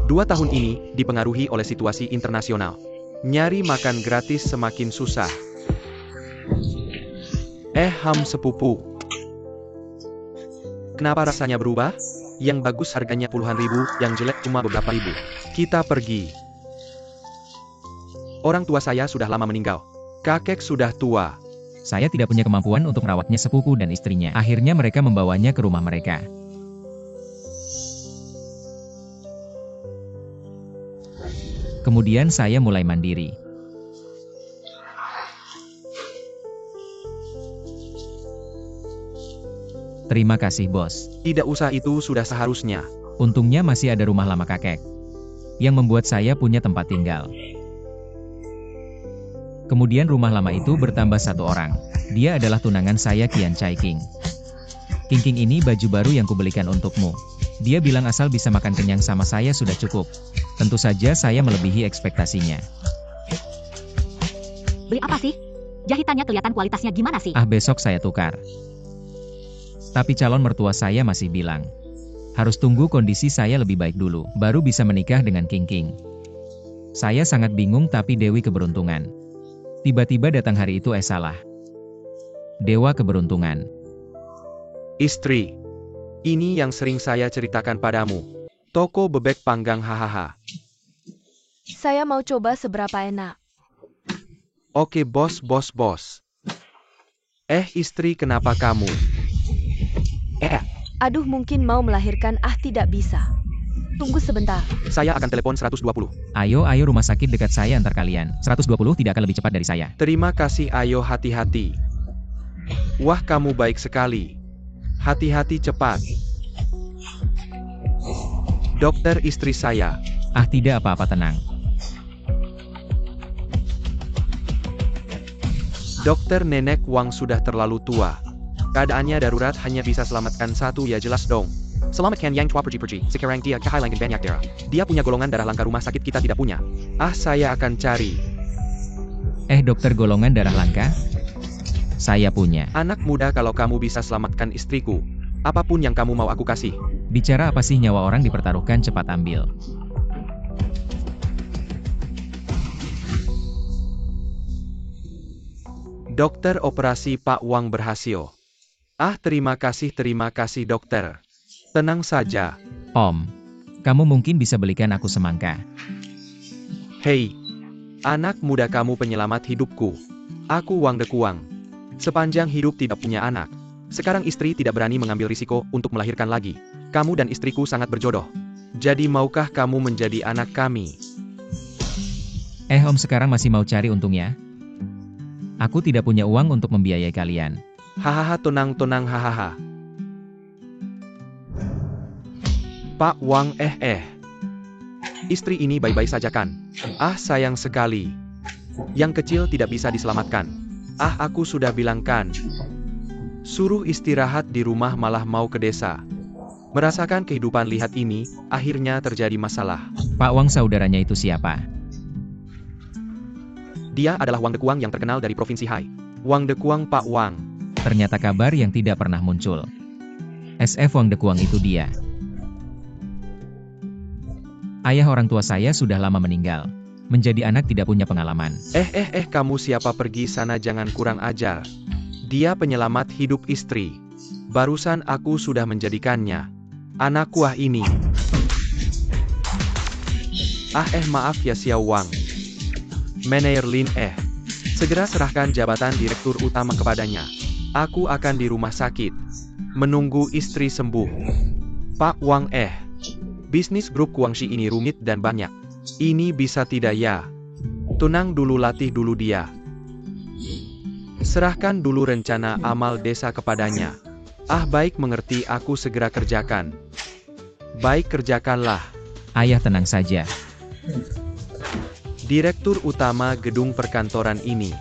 2 tahun ini dipengaruhi oleh situasi internasional. Nyari makan gratis semakin susah. Sepupu. Kenapa rasanya berubah? Yang bagus harganya puluhan ribu, yang jelek cuma beberapa ribu. Kita pergi. Orang tua saya sudah lama meninggal. Kakek sudah tua. Saya tidak punya kemampuan untuk merawatnya sepupu dan istrinya. Akhirnya mereka membawanya ke rumah mereka. Kemudian saya mulai mandiri. Terima kasih, Bos. Tidak usah, itu sudah seharusnya. Untungnya masih ada rumah lama kakek, yang membuat saya punya tempat tinggal. Kemudian rumah lama itu bertambah 1 orang. Dia adalah tunangan saya, Kian Chai King. King ini baju baru yang kubelikan untukmu. Dia bilang asal bisa makan kenyang sama saya sudah cukup. Tentu saja saya melebihi ekspektasinya. Beli apa sih? Jahitannya kelihatan kualitasnya gimana sih? Besok saya tukar. Tapi calon mertua saya masih bilang, harus tunggu kondisi saya lebih baik dulu, baru bisa menikah dengan King. Saya sangat bingung, tapi Dewi keberuntungan. Tiba-tiba datang hari itu, salah. Dewa keberuntungan. Istri. Ini yang sering saya ceritakan padamu. Toko bebek panggang, hahaha. Saya mau coba seberapa enak. Oke, bos. Istri, kenapa kamu? Aduh, mungkin mau melahirkan. Tidak bisa. Tunggu sebentar. Saya akan telepon 120. Ayo rumah sakit dekat saya, antar kalian. 120 tidak akan lebih cepat dari saya. Terima kasih, ayo hati-hati. Wah, kamu baik sekali. Hati-hati, cepat. Dokter, istri saya. Tidak apa-apa, tenang. Dokter, nenek Wang sudah terlalu tua. Keadaannya darurat, hanya bisa selamatkan 1, ya jelas dong. Selamatkan yang tua pergi. Sekarang dia kehilangan banyak darah. Dia punya golongan darah langka, rumah sakit kita tidak punya. Saya akan cari. Dokter, golongan darah langka? Saya punya. Anak muda, kalau kamu bisa selamatkan istriku, apapun yang kamu mau aku kasih. Bicara apa sih, nyawa orang dipertaruhkan, cepat ambil. Dokter, operasi Pak Wang berhasil. Terima kasih dokter. Tenang saja. Om, kamu mungkin bisa belikan aku semangka. Hei, anak muda, kamu penyelamat hidupku. Aku Wang Dekuang. Sepanjang hidup tidak punya anak. Sekarang istri tidak berani mengambil risiko untuk melahirkan lagi. Kamu dan istriku sangat berjodoh. Jadi maukah kamu menjadi anak kami? Om, sekarang masih mau cari untungnya? Aku tidak punya uang untuk membiayai kalian. Hahaha, tenang, hahaha. Pak Wang, Istri ini baik-baik saja kan? Sayang sekali. Yang kecil tidak bisa diselamatkan. Aku sudah bilang kan. Suruh istirahat di rumah malah mau ke desa. Merasakan kehidupan, lihat ini, akhirnya terjadi masalah. Pak Wang, saudaranya itu siapa? Dia adalah Wang Dekuang yang terkenal dari Provinsi Hai. Wang Dekuang, Pak Wang. Ternyata kabar yang tidak pernah muncul. SF Wang Dekuang itu dia. Ayah orang tua saya sudah lama meninggal. Menjadi anak tidak punya pengalaman. Kamu siapa? Pergi sana, jangan kurang ajar. Dia penyelamat hidup istri. Barusan aku sudah menjadikannya anak kuah ini. Maaf ya Xiao Wang. Manager Lin, segera serahkan jabatan direktur utama kepadanya. Aku akan di rumah sakit, menunggu istri sembuh. Pak Wang, bisnis grup Guangxi ini rumit dan banyak. Ini bisa tidak ya? Tenang dulu, latih dulu dia. Serahkan dulu rencana amal desa kepadanya. Baik, mengerti, aku segera kerjakan. Baik, kerjakanlah. Ayah, tenang saja. Direktur utama gedung perkantoran ini.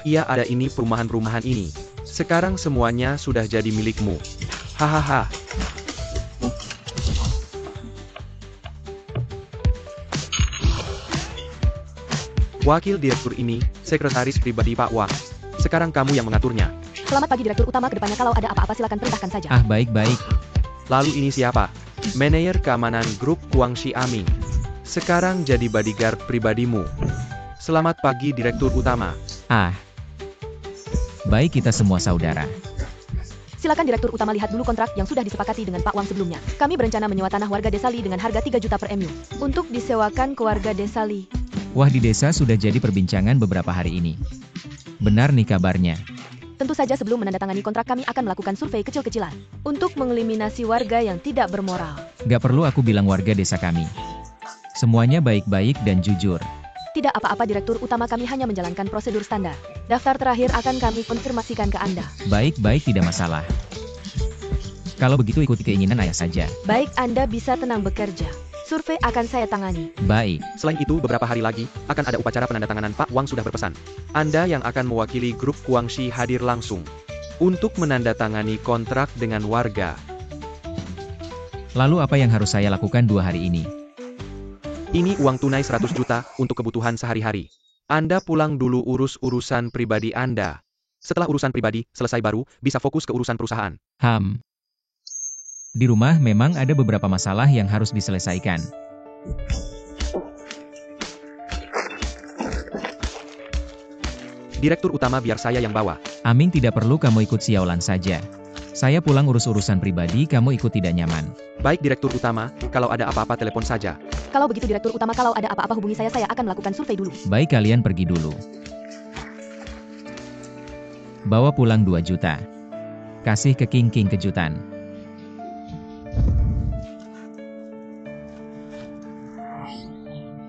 Iya, ada ini, perumahan-perumahan ini. Sekarang semuanya sudah jadi milikmu. Hahaha. Wakil direktur ini, sekretaris pribadi Pak Wang. Sekarang kamu yang mengaturnya. Selamat pagi direktur utama, kedepannya kalau ada apa-apa silakan perintahkan saja. Baik-baik. Lalu ini siapa? Manajer keamanan grup Guangxi Aming. Sekarang jadi bodyguard pribadimu. Selamat pagi Direktur Utama. Baik, kita semua saudara. Silakan Direktur Utama lihat dulu kontrak yang sudah disepakati dengan Pak Wang sebelumnya. Kami berencana menyewa tanah warga Desa Li dengan harga 3 juta per MU. Untuk disewakan ke warga Desa Li. Wah, di desa sudah jadi perbincangan beberapa hari ini. Benar nih kabarnya. Tentu saja sebelum menandatangani kontrak kami akan melakukan survei kecil-kecilan. Untuk mengeliminasi warga yang tidak bermoral. Gak perlu aku bilang warga desa kami. Semuanya baik-baik dan jujur. Tidak apa-apa Direktur Utama, kami hanya menjalankan prosedur standar. Daftar terakhir akan kami konfirmasikan ke Anda. Baik-baik, tidak masalah. Kalau begitu ikuti keinginan ayah saja. Baik, Anda bisa tenang bekerja. Survei akan saya tangani. Baik. Selain itu, beberapa hari lagi, akan ada upacara penandatanganan. Pak Wang sudah berpesan. Anda yang akan mewakili grup Guangxi hadir langsung. Untuk menandatangani kontrak dengan warga. Lalu apa yang harus saya lakukan 2 hari ini? Ini uang tunai 100 juta untuk kebutuhan sehari-hari. Anda pulang dulu urus urusan pribadi Anda. Setelah urusan pribadi selesai baru bisa fokus ke urusan perusahaan. Di rumah memang ada beberapa masalah yang harus diselesaikan. Direktur Utama, biar saya yang bawa. Aming, tidak perlu kamu ikut siaulan saja. Saya pulang urus urusan pribadi, kamu ikut tidak nyaman. Baik Direktur Utama, kalau ada apa-apa telepon saja. Kalau begitu Direktur Utama, kalau ada apa-apa hubungi saya akan melakukan survei dulu. Baik, kalian pergi dulu. Bawa pulang 2 juta. Kasih ke King kejutan.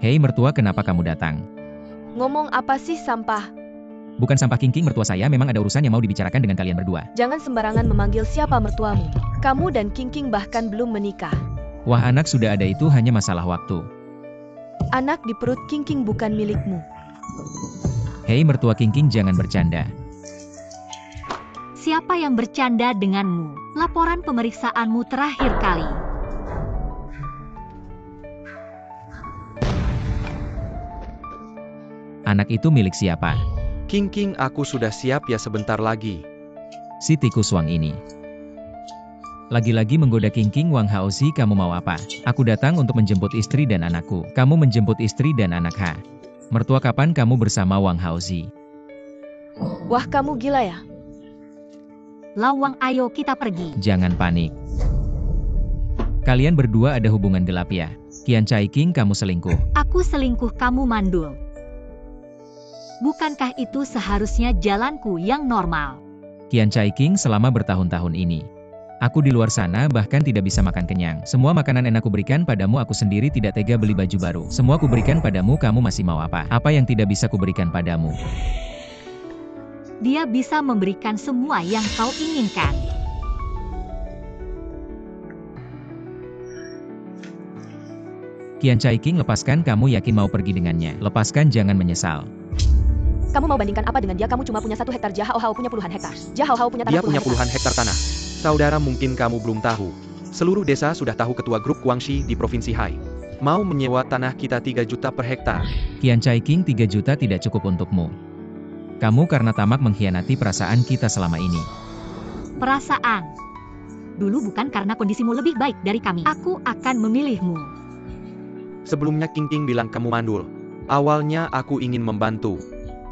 Hei mertua, kenapa kamu datang? Ngomong apa sih, sampah? Bukan sampah King, mertua saya, memang ada urusan yang mau dibicarakan dengan kalian berdua. Jangan sembarangan memanggil siapa mertuamu. Kamu dan King bahkan belum menikah. Wah, anak sudah ada, itu hanya masalah waktu. Anak di perut King bukan milikmu. Hei mertua King, jangan bercanda. Siapa yang bercanda denganmu? Laporan pemeriksaanmu terakhir kali. Anak itu milik siapa? King, aku sudah siap ya, sebentar lagi. Si tikus Wang ini. Lagi-lagi menggoda King Wang Haozi, kamu mau apa? Aku datang untuk menjemput istri dan anakku. Kamu menjemput istri dan anak Mertua, kapan kamu bersama Wang Haozi? Wah, kamu gila ya? Lawang, ayo kita pergi. Jangan panik. Kalian berdua ada hubungan gelap ya? Qian Chai King, kamu selingkuh. Aku selingkuh, kamu mandul. Bukankah itu seharusnya jalanku yang normal? Qian Chai King, selama bertahun-tahun ini, aku di luar sana bahkan tidak bisa makan kenyang. Semua makanan enak kuberikan padamu, aku sendiri tidak tega beli baju baru. Semua kuberikan padamu, kamu masih mau apa? Apa yang tidak bisa kuberikan padamu? Dia bisa memberikan semua yang kau inginkan. Qian Chai King, lepaskan, kamu yakin mau pergi dengannya? Lepaskan, jangan menyesal. Kamu mau bandingkan apa dengan dia? Kamu cuma punya 1 hektar, Jia Hao punya puluhan hektar. Jia Hao punya tanah. Dia punya puluhan hektar tanah. Saudara, mungkin kamu belum tahu. Seluruh desa sudah tahu ketua grup Guangxi di Provinsi Hai. Mau menyewa tanah kita 3 juta per hektar. Qian Chai King, 3 juta tidak cukup untukmu. Kamu karena tamak mengkhianati perasaan kita selama ini. Perasaan? Dulu bukan karena kondisimu lebih baik dari kami. Aku akan memilihmu. Sebelumnya King bilang kamu mandul. Awalnya aku ingin membantu.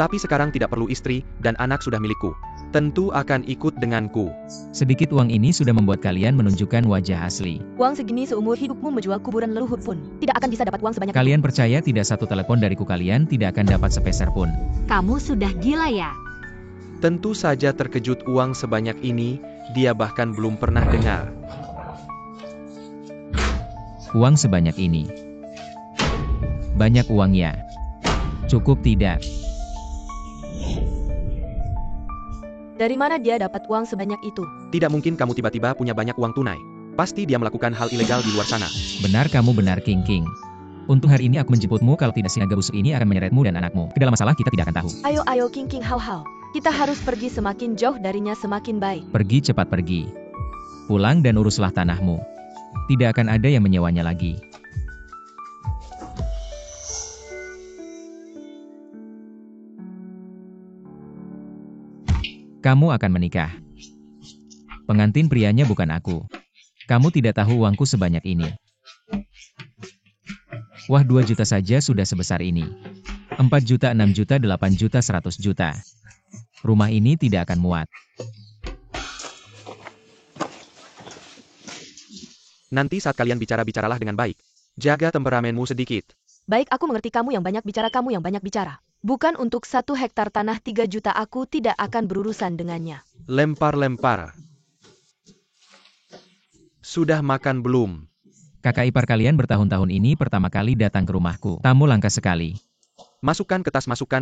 Tapi sekarang tidak perlu, istri dan anak sudah milikku. Tentu akan ikut denganku. Sedikit uang ini sudah membuat kalian menunjukkan wajah asli. Uang segini seumur hidupmu menjual kuburan leluhur pun tidak akan bisa dapat uang sebanyak Kalian percaya tidak satu telepon dariku kalian tidak akan dapat sepeser pun? Kamu sudah gila ya? Tentu saja terkejut, uang sebanyak ini, dia bahkan belum pernah dengar. Uang sebanyak ini. Banyak uang ya? Cukup tidak? Dari mana dia dapat uang sebanyak itu? Tidak mungkin kamu tiba-tiba punya banyak uang tunai. Pasti dia melakukan hal ilegal di luar sana. Benar, kamu benar King. Untung hari ini aku menjemputmu, kalau tidak si naga busuk ini akan menyeretmu dan anakmu ke dalam masalah kita tidak akan tahu. Ayo King Hao. Kita harus pergi, semakin jauh darinya semakin baik. Pergi, cepat pergi. Pulang dan uruslah tanahmu. Tidak akan ada yang menyewanya lagi. Kamu akan menikah. Pengantin prianya bukan aku. Kamu tidak tahu uangku sebanyak ini. Wah, 2 juta saja sudah sebesar ini. 4 juta, 6 juta, 8 juta, 100 juta. Rumah ini tidak akan muat. Nanti saat kalian bicara, bicaralah dengan baik. Jaga temperamenmu sedikit. Baik, aku mengerti kamu yang banyak bicara. Bukan untuk 1 hektar tanah 3 juta aku tidak akan berurusan dengannya. Lempar-lempar. Sudah makan belum? Kakak ipar kalian bertahun-tahun ini pertama kali datang ke rumahku. Tamu langka sekali. Masukkan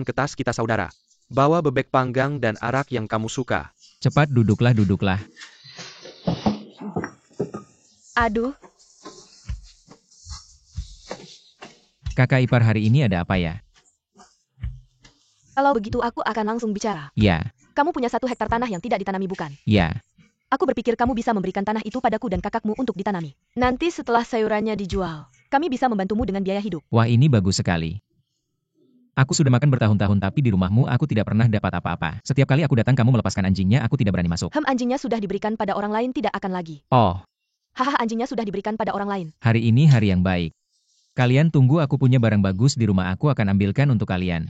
ke tas kita saudara. Bawa bebek panggang dan arak yang kamu suka. Cepat duduklah. Aduh, Kakak ipar hari ini ada apa ya? kalau begitu aku akan langsung bicara. Ya, Kamu punya 1 hektar tanah yang tidak ditanami bukan? ya. Aku berpikir kamu bisa memberikan tanah itu padaku dan kakakmu untuk ditanami. Nanti setelah sayurannya dijual, kami bisa membantumu dengan biaya hidup. Wah, ini bagus sekali. Aku sudah makan bertahun-tahun tapi di rumahmu aku tidak pernah dapat apa-apa. Setiap kali aku datang kamu melepaskan anjingnya, aku tidak berani masuk. Anjingnya sudah diberikan pada orang lain tidak akan lagi. Oh, Hahaha, anjingnya sudah diberikan pada orang lain. hari ini hari yang baik. Kalian tunggu, aku punya barang bagus di rumah, aku akan ambilkan untuk kalian.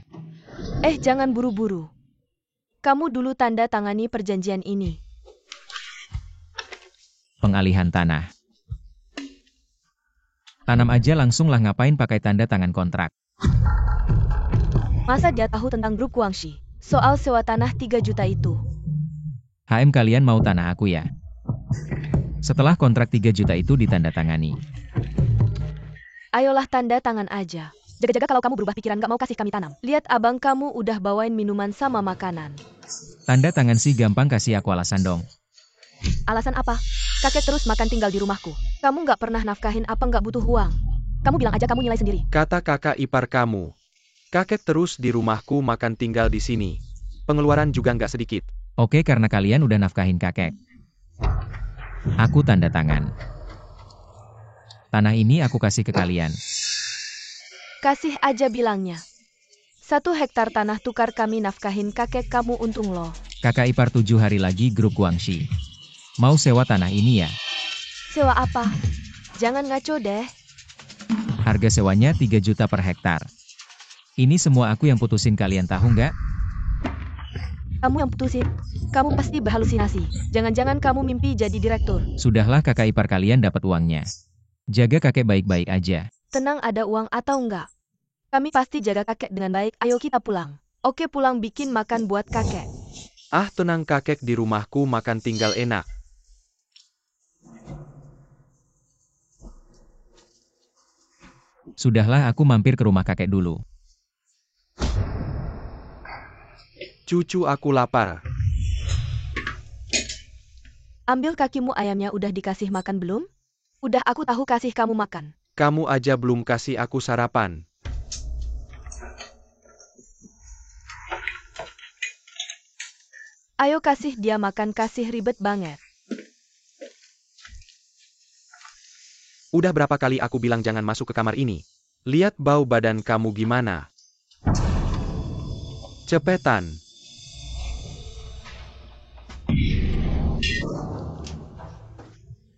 Jangan buru-buru. Kamu dulu tanda tangani perjanjian ini. Pengalihan tanah. Tanam aja langsung lah, ngapain pakai tanda tangan kontrak. Masa dia tahu tentang grup Guangxi? Soal sewa tanah 3 juta itu. Kalian mau tanah aku ya? Setelah kontrak 3 juta itu ditandatangani. Ayolah tanda tangan aja. Jaga-jaga kalau kamu berubah pikiran gak mau kasih kami tanam. Lihat abang kamu udah bawain minuman sama makanan. Tanda tangan sih gampang, kasih aku alasan dong. Alasan apa? Kakek terus makan tinggal di rumahku. Kamu gak pernah nafkahin apa gak butuh uang? Kamu bilang aja kamu nilai sendiri. Kata kakak ipar kamu. Kakek terus di rumahku makan tinggal di sini. Pengeluaran juga nggak sedikit. Oke, karena kalian udah nafkahin kakek. Aku tanda tangan. Tanah ini aku kasih ke kalian. Kasih aja bilangnya. 1 hektar tanah tukar kami nafkahin kakek kamu, untung loh. Kakak ipar 7 hari lagi grup Guangxi. Mau sewa tanah ini ya? Sewa apa? Jangan ngaco deh. Harga sewanya 3 juta per hektar. Ini semua aku yang putusin, kalian tahu nggak? Kamu yang putusin. Kamu pasti berhalusinasi. Jangan-jangan kamu mimpi jadi direktur. Sudahlah, kakak ipar kalian dapat uangnya. Jaga kakek baik-baik aja. Tenang, ada uang atau enggak? Kami pasti jaga kakek dengan baik. Ayo kita pulang. Oke, pulang bikin makan buat kakek. Ah, tenang, kakek di rumahku makan tinggal enak. Sudahlah, aku mampir ke rumah kakek dulu. Cucu aku lapar. Ambil kakimu, ayamnya udah dikasih makan belum? Udah, aku tahu kasih kamu makan. Kamu aja belum kasih aku sarapan. Ayo kasih dia makan, kasih, ribet banget. Udah berapa kali aku bilang jangan masuk ke kamar ini? Lihat bau badan kamu gimana. Cepetan.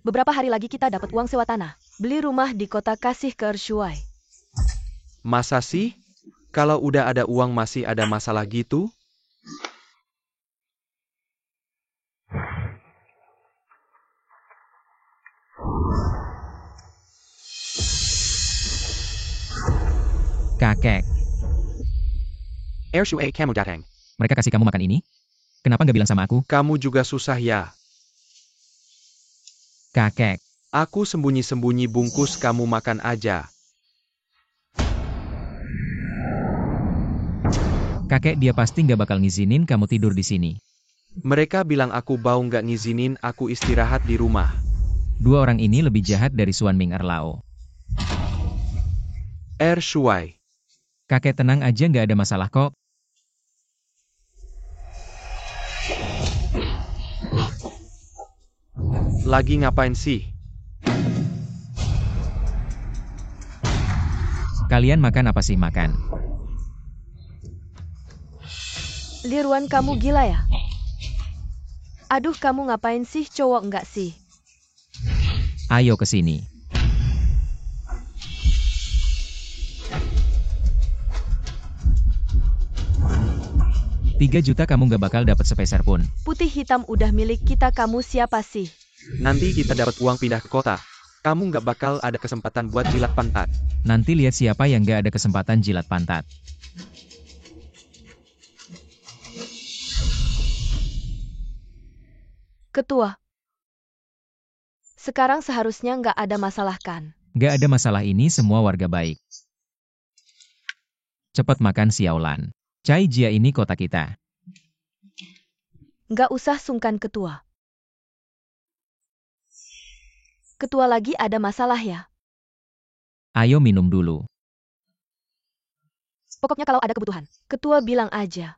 Beberapa hari lagi kita dapat uang sewa tanah. Beli rumah di kota, kasih ke Ershuai. Masa sih? Kalau udah ada uang masih ada masalah gitu? Kakek, Ershuai, kamu datang. mereka kasih kamu makan ini? Kenapa nggak bilang sama aku? Kamu juga susah ya. Kakek, Aku sembunyi-sembunyi bungkus, kamu makan aja. kakek, dia pasti nggak bakal ngizinin kamu tidur di sini. Mereka bilang aku bau, nggak ngizinin aku istirahat di rumah. 2 orang ini lebih jahat dari Suan Ming Erlao. Ershuai. Kakek, tenang aja, nggak ada masalah kok. Lagi ngapain sih? Kalian makan apa sih makan? Liruan, kamu gila ya? Aduh, kamu ngapain sih, cowok enggak sih? Ayo ke sini. Rp3 juta kamu gak bakal dapat sepeser pun. Putih hitam udah milik kita, kamu siapa sih? Nanti kita dapat uang pindah ke kota. Kamu nggak bakal ada kesempatan buat jilat pantat. Nanti lihat siapa yang gak ada kesempatan jilat pantat. Ketua. Sekarang seharusnya nggak ada masalah kan? Gak ada masalah, ini semua warga baik. Cepat makan Xiaolan. Cai Jia ini kota kita. Nggak usah sungkan, Ketua. Ketua lagi ada masalah ya? Ayo minum dulu. Pokoknya kalau ada kebutuhan, Ketua bilang aja.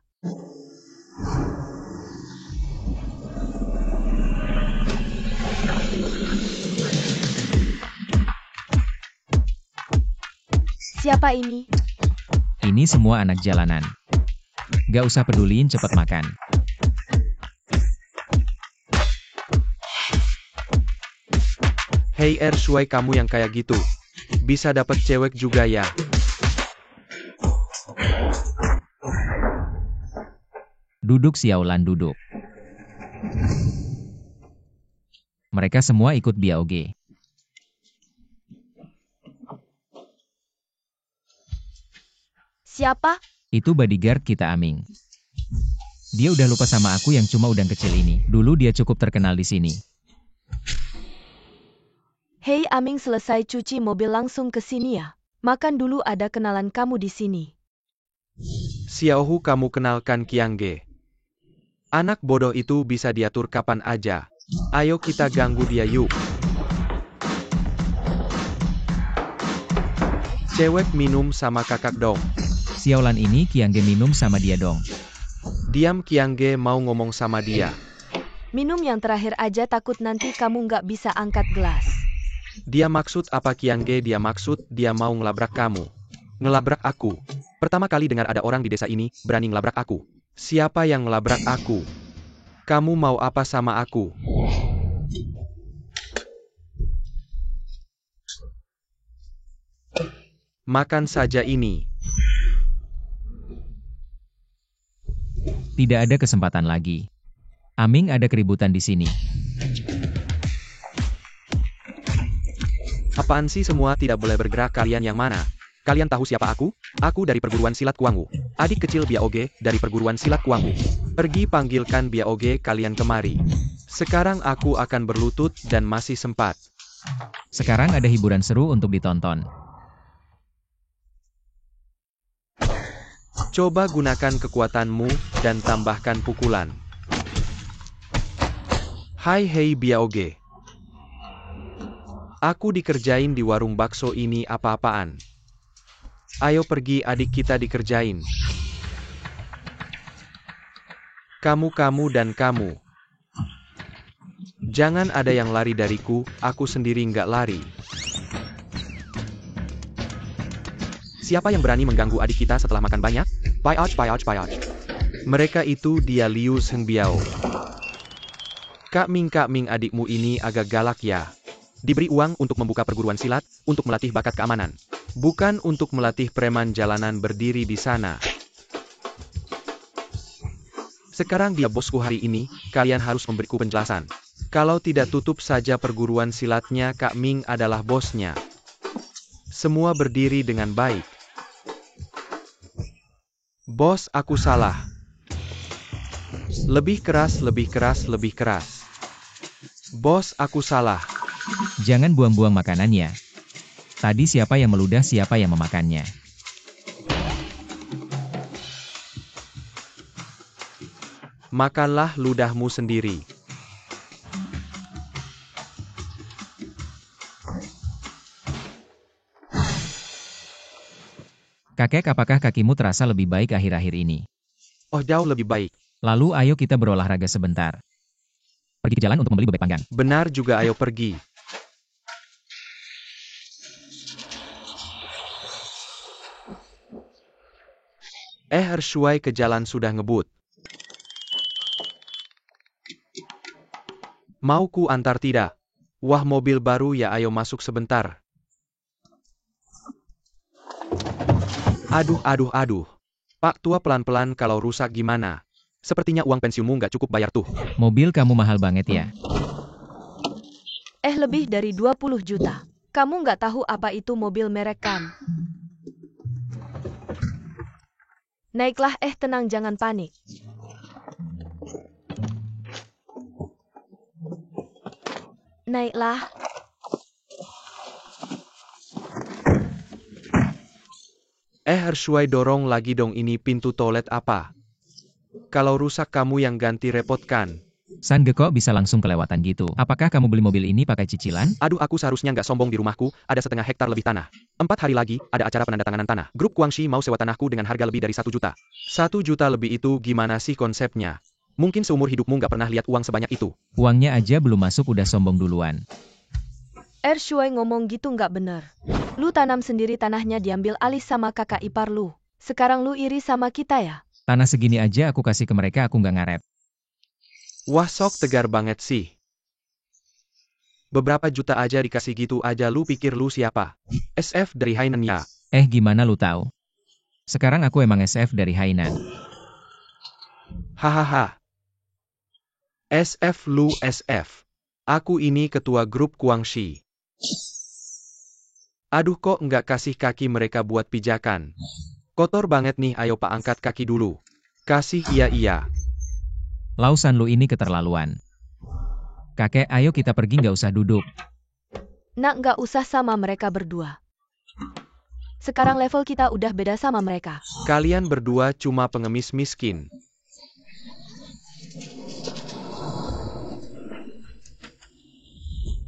Siapa ini? Ini semua anak jalanan. Gak usah peduliin, cepat makan. Hei Shuai, kamu yang kayak gitu. Bisa dapat cewek juga ya? Duduk Xiaolan, duduk. Mereka semua ikut Biaoge. Siapa? Itu bodyguard kita, Aming. Dia udah lupa sama aku yang cuma udang kecil ini. Dulu dia cukup terkenal di sini. Hei Aming, selesai cuci mobil langsung ke sini ya. Makan dulu, ada kenalan kamu di sini. Xiaohu, kamu kenalkan Qiangge. Anak bodoh itu bisa diatur kapan aja. Ayo kita ganggu dia yuk. Cewek minum sama kakak dong. Xiaolan ini Qiangge minum sama dia dong. Diam, Qiangge mau ngomong sama dia. Minum yang terakhir aja, takut nanti kamu nggak bisa angkat gelas. Dia maksud apa Qiangge? Dia maksud dia mau ngelabrak kamu. Ngelabrak aku. Pertama kali dengar ada orang di desa ini berani ngelabrak aku. Siapa yang ngelabrak aku? Kamu mau apa sama aku? Makan saja ini. Tidak ada kesempatan lagi. Aming, ada keributan di sini. Apaan sih, semua tidak boleh bergerak? Kalian yang mana? Kalian tahu siapa aku? Aku dari perguruan silat Kuangwu. Adik kecil Biaoge dari perguruan silat Kuangwu. Pergi panggilkan Biaoge kalian kemari. Sekarang aku akan berlutut dan masih sempat. Sekarang ada hiburan seru untuk ditonton. Coba gunakan kekuatanmu dan tambahkan pukulan. Hai hei Biaoge. Aku dikerjain di warung bakso ini, apa-apaan? Ayo pergi, adik kita dikerjain. Kamu dan kamu. Jangan ada yang lari dariku, aku sendiri nggak lari. Siapa yang berani mengganggu adik kita setelah makan banyak? Payaj. Mereka itu dia Liu Zhengbiao. Kak Ming, adikmu ini agak galak ya. Diberi uang untuk membuka perguruan silat, untuk melatih bakat keamanan. Bukan untuk melatih preman jalanan berdiri di sana. Sekarang dia bosku hari ini, kalian harus memberiku penjelasan. Kalau tidak, tutup saja perguruan silatnya. Kak Ming adalah bosnya. Semua berdiri dengan baik. Bos, aku salah. Lebih keras. Bos, aku salah. Jangan buang-buang makanannya. Tadi siapa yang meludah, siapa yang memakannya. Makanlah ludahmu sendiri. Kakek, apakah kakimu terasa lebih baik akhir-akhir ini? Oh, jauh lebih baik. Lalu ayo kita berolahraga sebentar. Pergi ke jalan untuk membeli bebek panggang. Benar juga, ayo pergi. Shuai, ke jalan sudah ngebut. Mau ku antar tidak? Wah, mobil baru ya, ayo masuk sebentar. Aduh. Pak tua, pelan-pelan, kalau rusak gimana? Sepertinya uang pensiunmu nggak cukup bayar tuh. Mobil kamu mahal banget ya. Lebih dari 20 juta. Kamu nggak tahu apa itu mobil merek kan? Naiklah, tenang, jangan panik. Naiklah. Harsuai, dorong lagi dong, ini pintu toilet apa? Kalau rusak kamu yang ganti, repot kan? San kok bisa langsung kelewatan gitu? Apakah kamu beli mobil ini pakai cicilan? Aduh, aku seharusnya nggak sombong, di rumahku ada 1,5 hektar lebih tanah. 4 hari lagi ada acara penandatanganan tanah. Grup Guangxi mau sewa tanahku dengan harga lebih dari 1 juta. 1 juta lebih itu gimana sih konsepnya? Mungkin seumur hidupmu nggak pernah lihat uang sebanyak itu. Uangnya aja belum masuk udah sombong duluan. Shuai ngomong gitu nggak bener. Lu tanam sendiri, tanahnya diambil alih sama kakak ipar lu. Sekarang lu iri sama kita ya? Tanah segini aja aku kasih ke mereka, aku nggak ngaret. Wah, sok tegar banget sih. Beberapa juta aja dikasih gitu aja, lu pikir lu siapa? SF dari Hainan ya? Gimana lu tahu? Sekarang aku emang SF dari Hainan. Hahaha. SF lu SF. Aku ini ketua grup Guangxi. Aduh, kok nggak kasih kaki mereka buat pijakan? Kotor banget nih, ayo Pak angkat kaki dulu. Kasih, iya. Lausan lu ini keterlaluan. Kakek, ayo kita pergi, nggak usah duduk. Nak, nggak usah sama mereka berdua. Sekarang level kita udah beda sama mereka. Kalian berdua cuma pengemis miskin.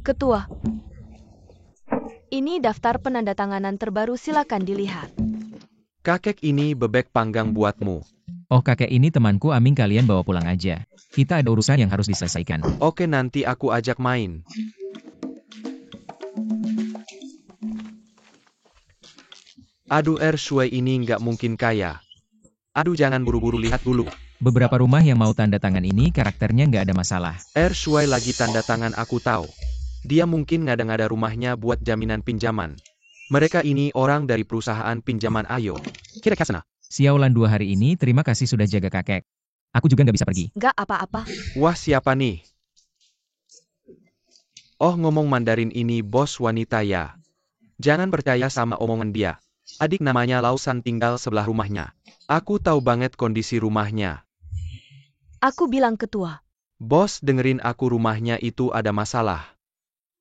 Ketua, ini daftar penandatanganan terbaru, silakan dilihat. Kakek ini bebek panggang buatmu. Oh, kakek ini temanku, Aming, kalian bawa pulang aja. Kita ada urusan yang harus diselesaikan. Oke, nanti aku ajak main. Aduh, Shuai ini nggak mungkin kaya. Aduh, jangan buru-buru, lihat dulu. Beberapa rumah yang mau tanda tangan ini karakternya nggak ada masalah. Shuai lagi tanda tangan, aku tahu. Dia mungkin ngada-ngada rumahnya buat jaminan pinjaman. Mereka ini orang dari perusahaan pinjaman, ayo. Kira kasana. Xiaolan 2 hari ini, terima kasih sudah jaga kakek. Aku juga nggak bisa pergi. Nggak apa-apa. Wah, siapa nih? Oh, ngomong Mandarin ini bos wanita ya. Jangan percaya sama omongan dia. Adik namanya Lausan tinggal sebelah rumahnya. Aku tahu banget kondisi rumahnya. Aku bilang ketua. Bos, dengerin aku, rumahnya itu ada masalah.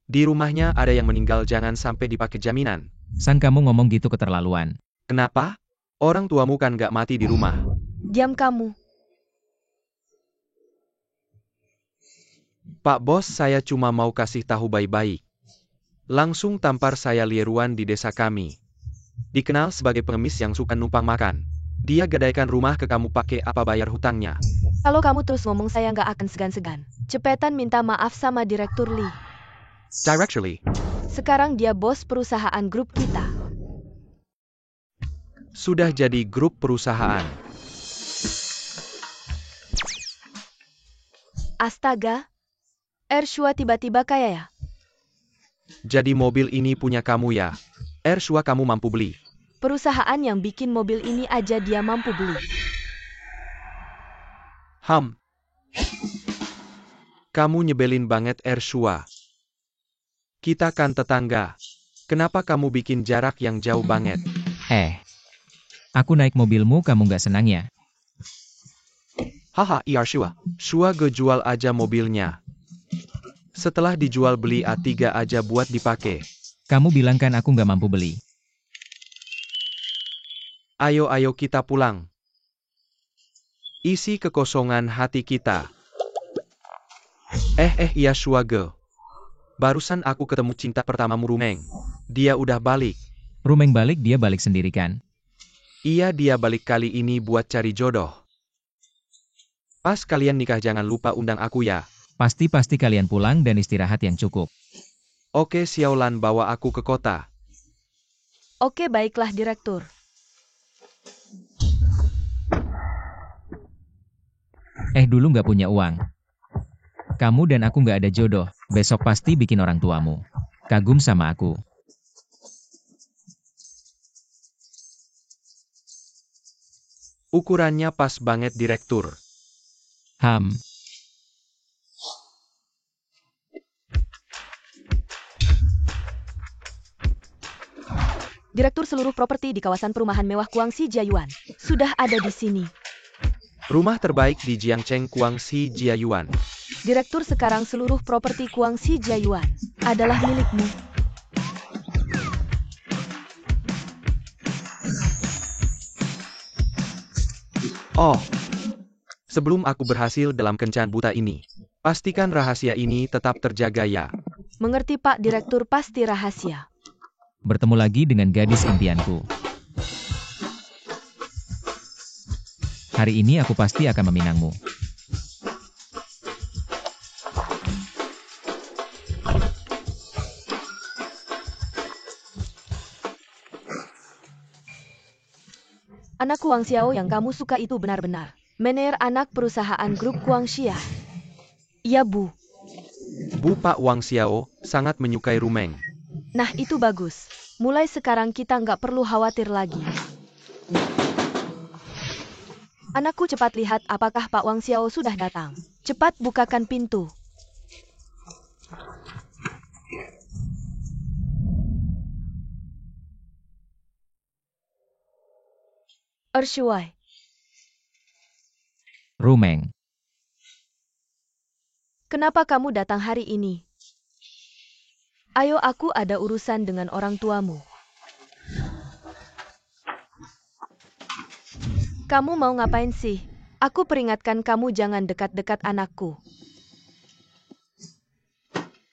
Di rumahnya ada yang meninggal, jangan sampai dipakai jaminan. San, kamu ngomong gitu keterlaluan. Kenapa? Orang tuamu kan nggak mati di rumah. Diam kamu. Pak Bos, saya cuma mau kasih tahu baik-baik. Langsung tampar saya Lieruan di desa kami. Dikenal sebagai pengemis yang suka numpang makan. Dia gadaikan rumah ke kamu, pakai apa bayar hutangnya? Kalau kamu terus ngomong, saya nggak akan segan-segan. Cepetan minta maaf sama Direktur Lee. Directly. Sekarang dia bos perusahaan grup kita. Sudah jadi grup perusahaan. Astaga. Shua tiba-tiba kaya ya? Jadi mobil ini punya kamu ya? Shua, kamu mampu beli? Perusahaan yang bikin mobil ini aja dia mampu beli. Kamu nyebelin banget, Shua. Kita kan tetangga. Kenapa kamu bikin jarak yang jauh banget? Aku naik mobilmu, kamu nggak senang ya? Haha, iya Shua. Shua jual aja mobilnya. Setelah dijual, beli A3 aja buat dipakai. Kamu bilang kan aku nggak mampu beli. Ayo kita pulang. Isi kekosongan hati kita. Iya Shua ge. Barusan aku ketemu cinta pertamamu, Rumeng. Dia udah balik. Rumeng balik, dia balik sendiri kan? Iya, dia balik kali ini buat cari jodoh. Pas kalian nikah jangan lupa undang aku ya. Pasti kalian pulang dan istirahat yang cukup. Oke, Xiaolan bawa aku ke kota. Oke, baiklah Direktur. Dulu nggak punya uang. Kamu dan aku nggak ada jodoh, besok pasti bikin orang tuamu kagum sama aku. Ukurannya pas banget Direktur. Direktur seluruh properti di kawasan perumahan mewah Guangxi Jiayuan sudah ada di sini. Rumah terbaik di Jiangcheng Guangxi Jiayuan. Direktur, sekarang seluruh properti Guangxi Jiayuan adalah milikmu. Oh. Sebelum aku berhasil dalam kencan buta ini, pastikan rahasia ini tetap terjaga ya. Mengerti Pak Direktur, pasti rahasia. Bertemu lagi dengan gadis impianku. Hari ini aku pasti akan meminangmu. Anak Wang Xiao yang kamu suka itu benar-benar manajer anak perusahaan grup Guangxi ya? Iya, Bu. Bu, Pak Wang Xiao sangat menyukai Rumeng. Nah, itu bagus. Mulai sekarang kita nggak perlu khawatir lagi. Anakku, cepat lihat apakah Pak Wang Xiao sudah datang. Cepat bukakan pintu. Ershuai. Rumeng. Kenapa kamu datang hari ini? Ayo, aku ada urusan dengan orang tuamu. Kamu mau ngapain sih? Aku peringatkan kamu jangan dekat-dekat anakku.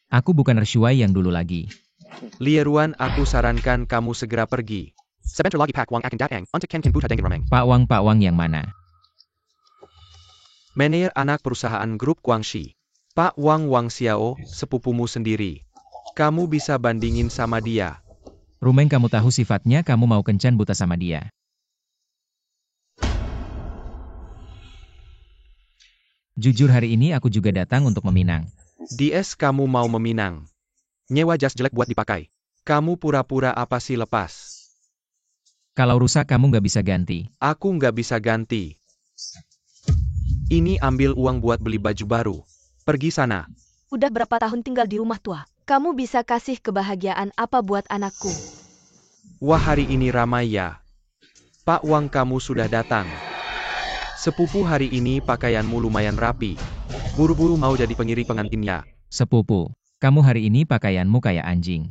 Aku bukan Ershuai yang dulu lagi. Lieruan, aku sarankan kamu segera pergi. Sebentar lagi Pak Wang akan datang untuk Ken buta dengan Rumeng. Pak Wang yang mana? Manajer anak perusahaan grup Guangxi. Pak Wang Xiao, sepupumu sendiri. Kamu bisa bandingin sama dia. Rumeng, kamu tahu sifatnya, kamu mau kencan buta sama dia. Jujur, hari ini aku juga datang untuk meminang. DS, kamu mau meminang. Nyewa jas jelek buat dipakai. Kamu pura-pura apa sih lepas? Kalau rusak kamu nggak bisa ganti. Aku nggak bisa ganti. Ini ambil uang buat beli baju baru. Pergi sana. Udah berapa tahun tinggal di rumah tua? Kamu bisa kasih kebahagiaan apa buat anakku? Wah, hari ini ramai ya. Pak Wang, kamu sudah datang. Sepupu, hari ini pakaianmu lumayan rapi. Buru-buru mau jadi pengiring pengantinnya. Sepupu, kamu hari ini pakaianmu kayak anjing.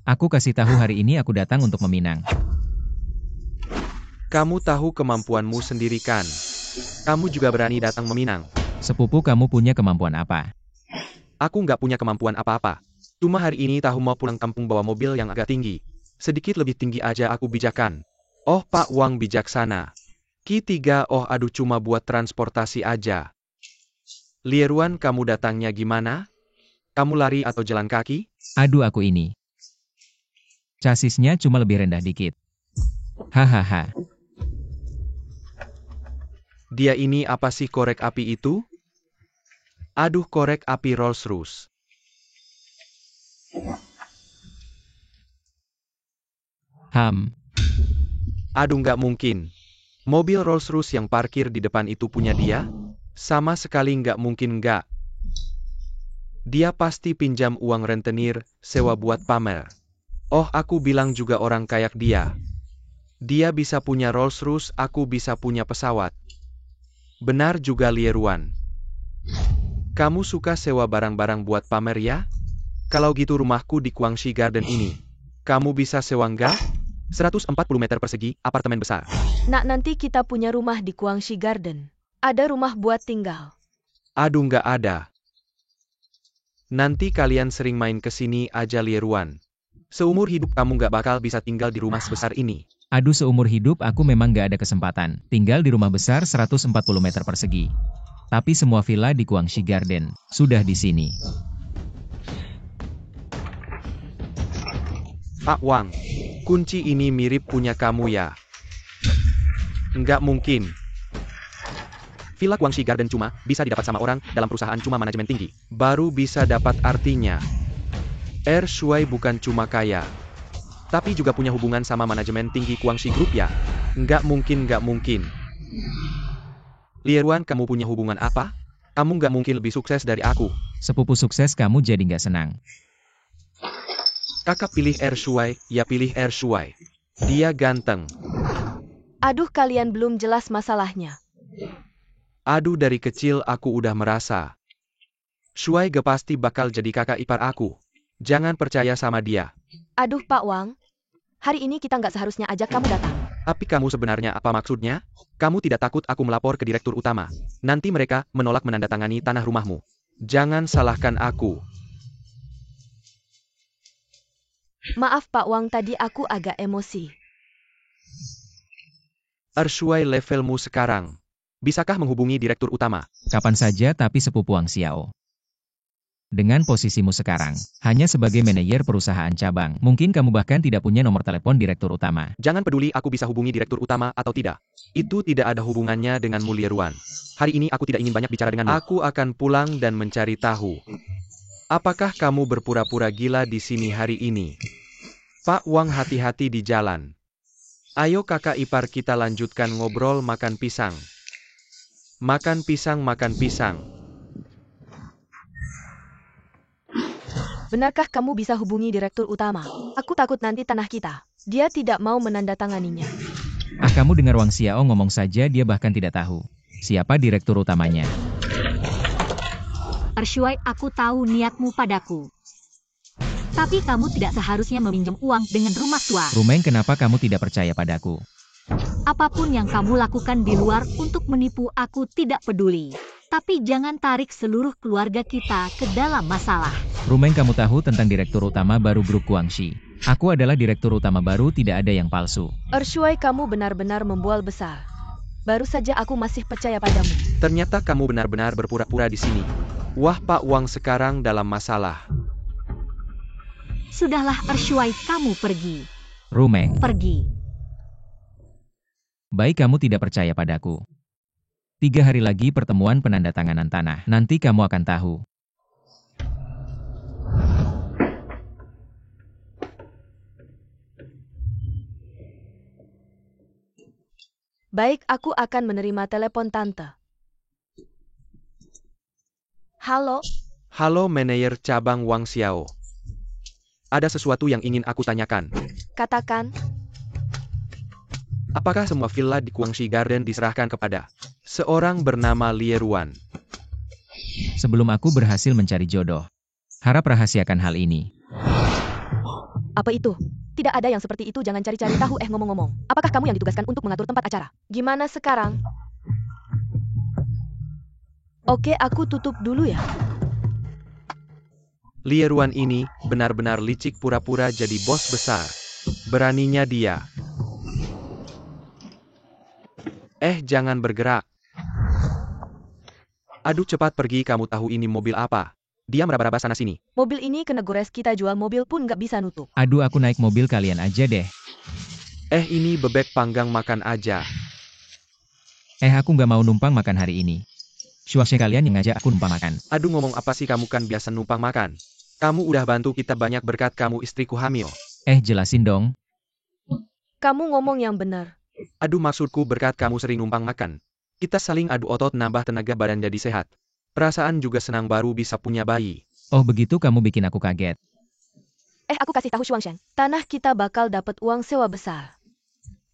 Aku kasih tahu, hari ini aku datang untuk meminang. Kamu tahu kemampuanmu sendiri kan? Kamu juga berani datang meminang. Sepupu, kamu punya kemampuan apa? Aku nggak punya kemampuan apa-apa. Cuma hari ini tahu mau pulang kampung bawa mobil yang agak tinggi. Sedikit lebih tinggi aja aku bijakan. Oh, Pak Wang bijaksana. Ki3, oh aduh, cuma buat transportasi aja. Lieruan, kamu datangnya gimana? Kamu lari atau jalan kaki? Aduh, aku ini. Chassisnya cuma lebih rendah dikit. Hahaha. Dia ini apa sih korek api itu? Aduh, korek api Rolls-Royce. Aduh, nggak mungkin. Mobil Rolls-Royce yang parkir di depan itu punya dia? Sama sekali nggak mungkin nggak. Dia pasti pinjam uang rentenir, sewa buat pamer. Oh, aku bilang juga orang kayak dia. Dia bisa punya Rolls-Royce, aku bisa punya pesawat. Benar juga Lieruan. Kamu suka sewa barang-barang buat pamer ya? Kalau gitu rumahku di Guangxi Garden ini. Kamu bisa sewa nggak? 140 meter persegi, apartemen besar. Nak, nanti kita punya rumah di Guangxi Garden. Ada rumah buat tinggal. Aduh, nggak ada. Nanti kalian sering main ke sini aja Lieruan. Seumur hidup kamu nggak bakal bisa tinggal di rumah sebesar ini. Aduh, seumur hidup aku memang nggak ada kesempatan tinggal di rumah besar 140 meter persegi. Tapi semua villa di Guangxi Garden sudah di sini. Pak Wang, kunci ini mirip punya kamu ya? Nggak mungkin. Villa Guangxi Garden cuma bisa didapat sama orang dalam perusahaan cuma manajemen tinggi. Baru bisa dapat artinya. Shuai bukan cuma kaya. Tapi juga punya hubungan sama manajemen tinggi Guangxi Group ya? Nggak mungkin. Lieruan, kamu punya hubungan apa? Kamu nggak mungkin lebih sukses dari aku. Sepupu sukses kamu jadi nggak senang. Kakak pilih Shuai, ya pilih Shuai. Dia ganteng. Aduh, kalian belum jelas masalahnya. Aduh, dari kecil aku udah merasa. Shuai pasti bakal jadi kakak ipar aku. Jangan percaya sama dia. Aduh, Pak Wang. Hari ini kita nggak seharusnya ajak kamu datang. Tapi kamu sebenarnya apa maksudnya? Kamu tidak takut aku melapor ke direktur utama? Nanti mereka menolak menandatangani tanah rumahmu. Jangan salahkan aku. Maaf Pak Wang, tadi aku agak emosi. Shuai, levelmu sekarang. Bisakah menghubungi direktur utama? Kapan saja tapi sepupu Wang Xiao. Dengan posisimu sekarang, hanya sebagai manajer perusahaan cabang, mungkin kamu bahkan tidak punya nomor telepon direktur utama. Jangan peduli aku bisa hubungi direktur utama atau tidak. Itu tidak ada hubungannya dengan Lieruan. Hari ini aku tidak ingin banyak bicara denganmu. Aku akan pulang dan mencari tahu. Apakah kamu berpura-pura gila di sini hari ini? Pak Wang, hati-hati di jalan. Ayo kakak ipar, kita lanjutkan ngobrol makan pisang. Makan pisang, makan pisang. Benarkah kamu bisa hubungi direktur utama? Aku takut nanti tanah kita. Dia tidak mau menandatanganinya. Kamu dengar Wang Xiao ngomong saja, dia bahkan tidak tahu siapa direktur utamanya. Shuai, aku tahu niatmu padaku. Tapi kamu tidak seharusnya meminjam uang dengan rumah tua. Rumeng, kenapa kamu tidak percaya padaku? Apapun yang kamu lakukan di luar untuk menipu aku tidak peduli. Tapi jangan tarik seluruh keluarga kita ke dalam masalah. Rumeng, kamu tahu tentang direktur utama baru grup Guangxi. Aku adalah direktur utama baru, tidak ada yang palsu. Shuai, kamu benar-benar membual besar. Baru saja aku masih percaya padamu. Ternyata kamu benar-benar berpura-pura di sini. Wah, Pak Wang sekarang dalam masalah. Sudahlah Shuai, kamu pergi. Rumeng, Pergi. baik kamu tidak percaya padaku. 3 hari lagi pertemuan penandatanganan tanah. Nanti kamu akan tahu. Baik, aku akan menerima telepon tante. Halo, Halo manajer cabang Wang Xiao. Ada sesuatu yang ingin aku tanyakan. katakan. Apakah semua villa di Guangxi Garden diserahkan kepada seorang bernama Lieruan? Sebelum aku berhasil mencari jodoh, harap rahasiakan hal ini. Apa itu? Tidak ada yang seperti itu, jangan cari-cari tahu. Ngomong-ngomong, apakah kamu yang ditugaskan untuk mengatur tempat acara? Gimana sekarang? Oke, aku tutup dulu ya. Lieruan ini benar-benar licik, pura-pura jadi bos besar. Beraninya dia. Jangan bergerak. Aduh, cepat pergi, kamu tahu ini mobil apa? Dia meraba-raba sana-sini. Mobil ini kena gores, kita jual mobil pun nggak bisa nutup. Aduh, aku naik mobil kalian aja deh. Ini bebek panggang, makan aja. Aku nggak mau numpang makan hari ini. Syuasnya kalian yang ngajak aku numpang makan. Aduh, ngomong apa sih, kamu kan biasa numpang makan. Kamu udah bantu kita banyak berkat kamu istriku hamil. Jelasin dong. Kamu ngomong yang benar. Aduh, maksudku berkat kamu sering numpang makan. Kita saling adu otot, nambah tenaga badan jadi sehat. Perasaan juga senang baru bisa punya bayi. Oh begitu, kamu bikin aku kaget. Aku kasih tahu Shuangsheng. Tanah kita bakal dapat uang sewa besar.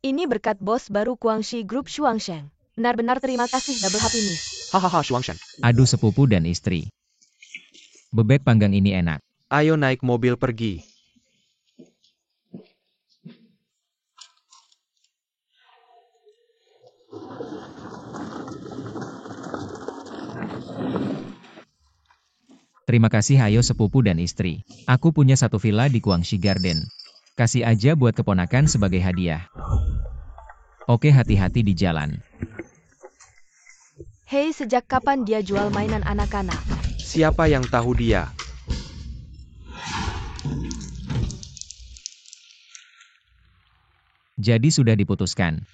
Ini berkat bos baru Guangxi Group Shuangsheng. Benar-benar terima kasih, double happiness. Hahaha, Shuangshan. Aduh, sepupu dan istri. Bebek panggang ini enak. Ayo naik mobil pergi. Terima kasih, ayo sepupu dan istri. Aku punya 1 villa di Guangxi Garden. Kasih aja buat keponakan sebagai hadiah. Oke, hati-hati di jalan. Hei, sejak kapan dia jual mainan anak-anak? Siapa yang tahu dia? Jadi sudah diputuskan.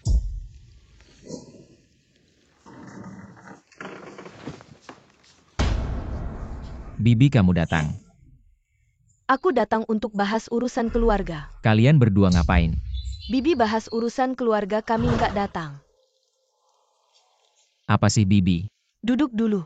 Bibi, kamu datang. Aku datang untuk bahas urusan keluarga. Kalian berdua ngapain? Bibi bahas urusan keluarga kami nggak datang. Apa sih, Bibi? Duduk dulu.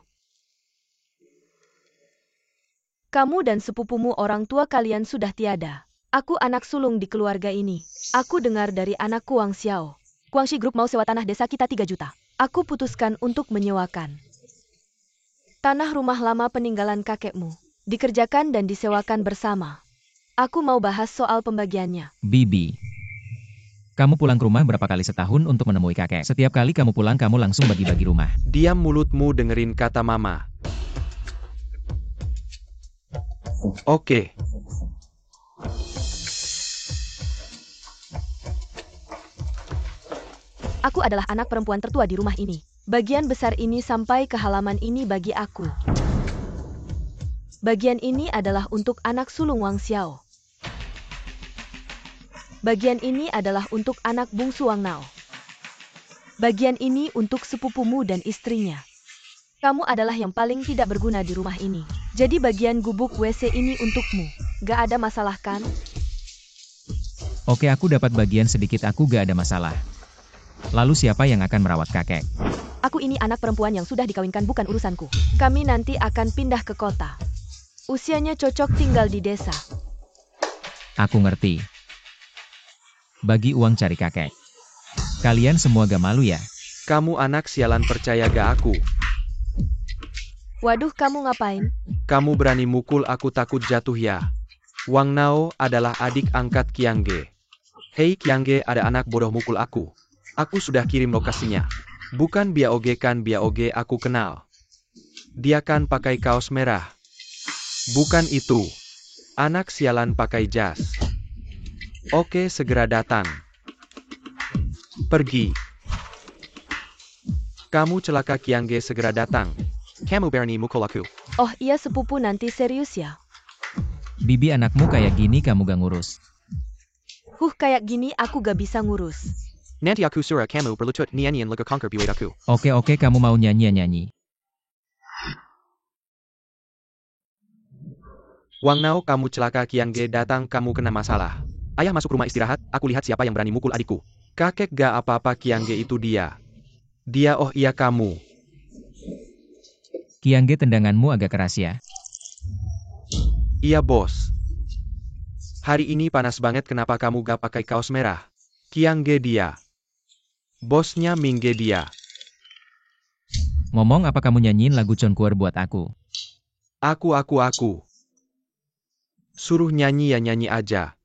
Kamu dan sepupumu orang tua kalian sudah tiada. Aku anak sulung di keluarga ini. Aku dengar dari anakku Wang Xiao. Guangxi Group mau sewa tanah desa kita 3 juta. Aku putuskan untuk menyewakan. Tanah rumah lama peninggalan kakekmu. Dikerjakan dan disewakan bersama. Aku mau bahas soal pembagiannya. Bibi. Kamu pulang ke rumah berapa kali setahun untuk menemui kakek? Setiap kali kamu pulang, kamu langsung bagi-bagi rumah. Diam mulutmu, dengerin kata mama. Oke. Aku adalah anak perempuan tertua di rumah ini. Bagian besar ini sampai ke halaman ini bagi aku. Bagian ini adalah untuk anak sulung Wang Xiao. Bagian ini adalah untuk anak bungsu Wang Nao. Bagian ini untuk sepupumu dan istrinya. Kamu adalah yang paling tidak berguna di rumah ini. Jadi bagian gubuk WC ini untukmu. Gak ada masalah kan? Oke, aku dapat bagian sedikit, aku gak ada masalah. Lalu siapa yang akan merawat kakek? Aku ini anak perempuan yang sudah dikawinkan, bukan urusanku. Kami nanti akan pindah ke kota. Usianya cocok tinggal di desa. Aku ngerti. Bagi uang cari kakek. Kalian semua gak malu ya? Kamu anak sialan, percaya gak aku? Waduh, kamu ngapain? Kamu berani mukul aku, takut jatuh ya? Wang Nao adalah adik angkat Qiangge. Hei Qiangge, ada anak bodoh mukul aku. Aku sudah kirim lokasinya. Bukan Biaoge kan, Biaoge aku kenal. Dia kan pakai kaos merah. Bukan itu. Anak sialan pakai jas. Oke, segera datang. Pergi. Kamu celaka Qiangge, segera datang. Kamu berani mukul aku. Oh iya sepupu, nanti serius ya? Bibi, anakmu kayak gini kamu gak ngurus. Kayak gini aku gak bisa ngurus. Nanti aku suruh kamu berlutut nyanyiin lagu Conquer Build aku. Oke, kamu mau nyanyi-nyanyi. Wang Nao, kamu celaka Qiangge, datang kamu kena masalah. Ayah masuk rumah istirahat, aku lihat siapa yang berani mukul adikku. Kakek gak apa-apa, Qiangge itu dia. Dia, oh iya kamu. Qiangge, tendanganmu agak keras ya. Iya bos. Hari ini panas banget, kenapa kamu gak pakai kaos merah? Qiangge dia. Bosnya Mingge dia. Ngomong apa kamu nyanyiin lagu Conquer buat aku? Aku. Suruh nyanyi ya nyanyi aja.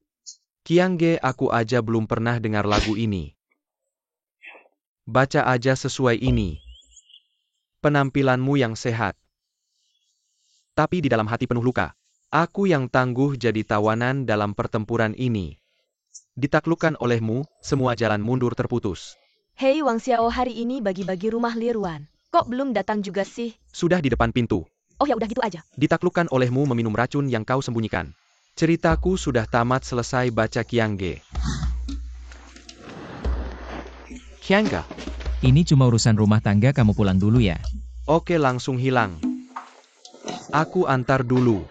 Qiangge, aku aja belum pernah dengar lagu ini. Baca aja sesuai ini. Penampilanmu yang sehat. Tapi di dalam hati penuh luka. Aku yang tangguh jadi tawanan dalam pertempuran ini. Ditaklukkan olehmu, semua jalan mundur terputus. Hei Wang Xiao, hari ini bagi-bagi rumah Liruan. Kok belum datang juga sih? Sudah di depan pintu. Oh ya udah gitu aja. Ditaklukkan olehmu meminum racun yang kau sembunyikan. Ceritaku sudah tamat, selesai, baca Qiangge. Qiangge. Ini cuma urusan rumah tangga, kamu pulang dulu ya. Oke, langsung hilang. Aku antar dulu.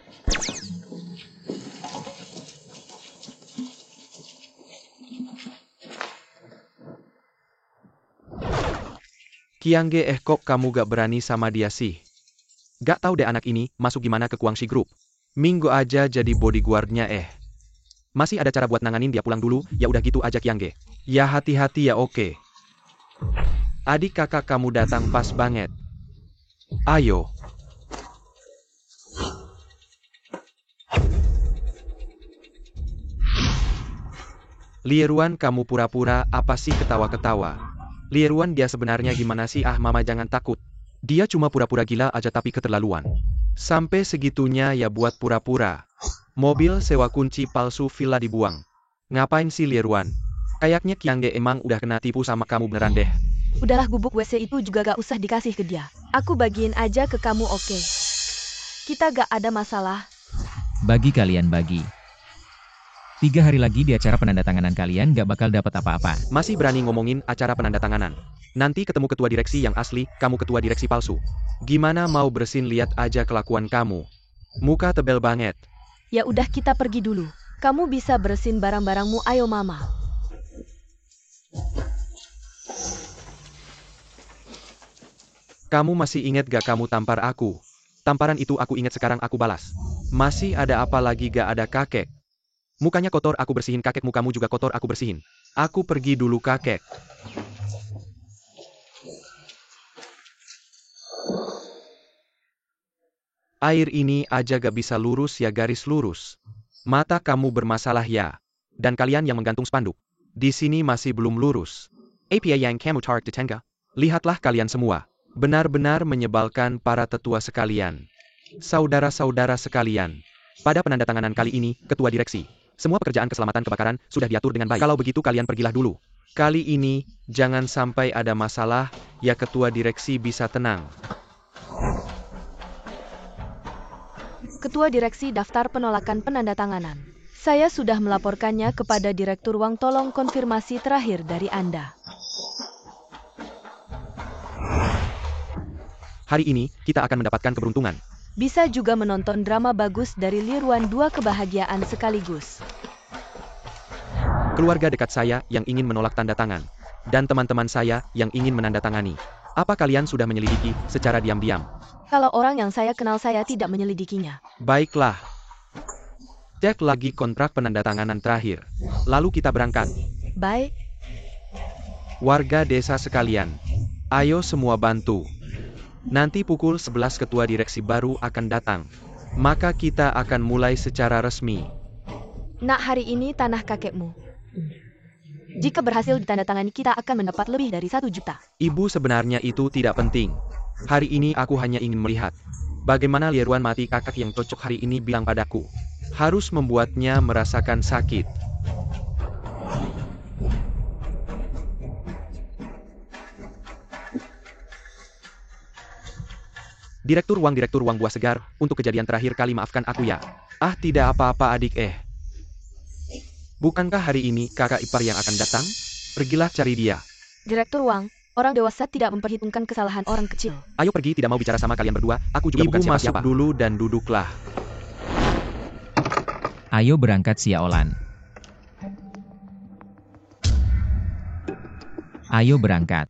Qiangge, kok kamu gak berani sama dia sih? Gak tahu deh anak ini masuk gimana ke Guangxi Group. Minggu aja jadi bodyguardnya. Masih ada cara buat nanganin dia, pulang dulu, ya udah gitu aja Qiangge. Ya hati-hati ya. Oke. Adik kakak kamu datang pas banget. Ayo. Liruan, kamu pura-pura apa sih ketawa-ketawa? Liruan, dia sebenarnya gimana sih? Mama jangan takut. Dia cuma pura-pura gila aja tapi keterlaluan. Sampai segitunya ya buat pura-pura. Mobil sewa kunci palsu, villa dibuang. Ngapain sih Liruan? Kayaknya Qiangge emang udah kena tipu sama kamu beneran deh. Udahlah, gubuk WC itu juga gak usah dikasih ke dia. Aku bagiin aja ke kamu, oke? Kita gak ada masalah. Bagi kalian bagi. 3 hari lagi di acara penandatanganan kalian gak bakal dapat apa-apa. Masih berani ngomongin acara penandatanganan. Nanti ketemu ketua direksi yang asli, kamu ketua direksi palsu. Gimana mau bersin, lihat aja kelakuan kamu. Muka tebel banget. Ya udah kita pergi dulu. Kamu bisa bersihin barang-barangmu, ayo mama. Kamu masih ingat gak kamu tampar aku? Tamparan itu aku ingat, sekarang aku balas. Masih ada apa lagi, gak ada kakek? Mukanya kotor aku bersihin, kakek mukamu juga kotor aku bersihin. Aku pergi dulu kakek. Air ini aja gak bisa lurus ya, garis lurus. Mata kamu bermasalah ya. Dan kalian yang menggantung spanduk. Di sini masih belum lurus. Apa yang kamu tarik di tengah? Lihatlah kalian semua. Benar-benar menyebalkan para tetua sekalian. Saudara-saudara sekalian. Pada penandatanganan kali ini, ketua direksi. Semua pekerjaan keselamatan kebakaran sudah diatur dengan baik. Kalau begitu kalian pergilah dulu. Kali ini, jangan sampai ada masalah, ya ketua direksi bisa tenang. Ketua direksi daftar penolakan penandatanganan. Saya sudah melaporkannya kepada Direktur Wang, tolong konfirmasi terakhir dari Anda. Hari ini, kita akan mendapatkan keberuntungan. Bisa juga menonton drama bagus dari Liruan, 2 kebahagiaan sekaligus. Keluarga dekat saya yang ingin menolak tanda tangan. Dan teman-teman saya yang ingin menandatangani. Apa kalian sudah menyelidiki secara diam-diam? Kalau orang yang saya kenal, saya tidak menyelidikinya. Baiklah. Cek lagi kontrak penandatanganan terakhir. Lalu kita berangkat. Baik. Warga desa sekalian. Ayo semua bantu. Nanti pukul 11 ketua direksi baru akan datang. Maka kita akan mulai secara resmi. Nak, hari ini tanah kakekmu. Jika berhasil ditandatangani, kita akan mendapat lebih dari 1 juta. Ibu, sebenarnya itu tidak penting. Hari ini aku hanya ingin melihat bagaimana Liruan mati kakak yang cocok hari ini bilang padaku. Harus membuatnya merasakan sakit. Direktur Wang buah segar, untuk kejadian terakhir kali maafkan aku ya. Ah, tidak apa-apa adik. Bukankah hari ini kakak ipar yang akan datang? Pergilah cari dia. Direktur Wang, orang dewasa tidak memperhitungkan kesalahan orang kecil. Ayo pergi, tidak mau bicara sama kalian berdua, aku juga bukan siapa-siapa. Ibu masuk dulu dan duduklah. Ayo berangkat Xiaolan. Ayo berangkat.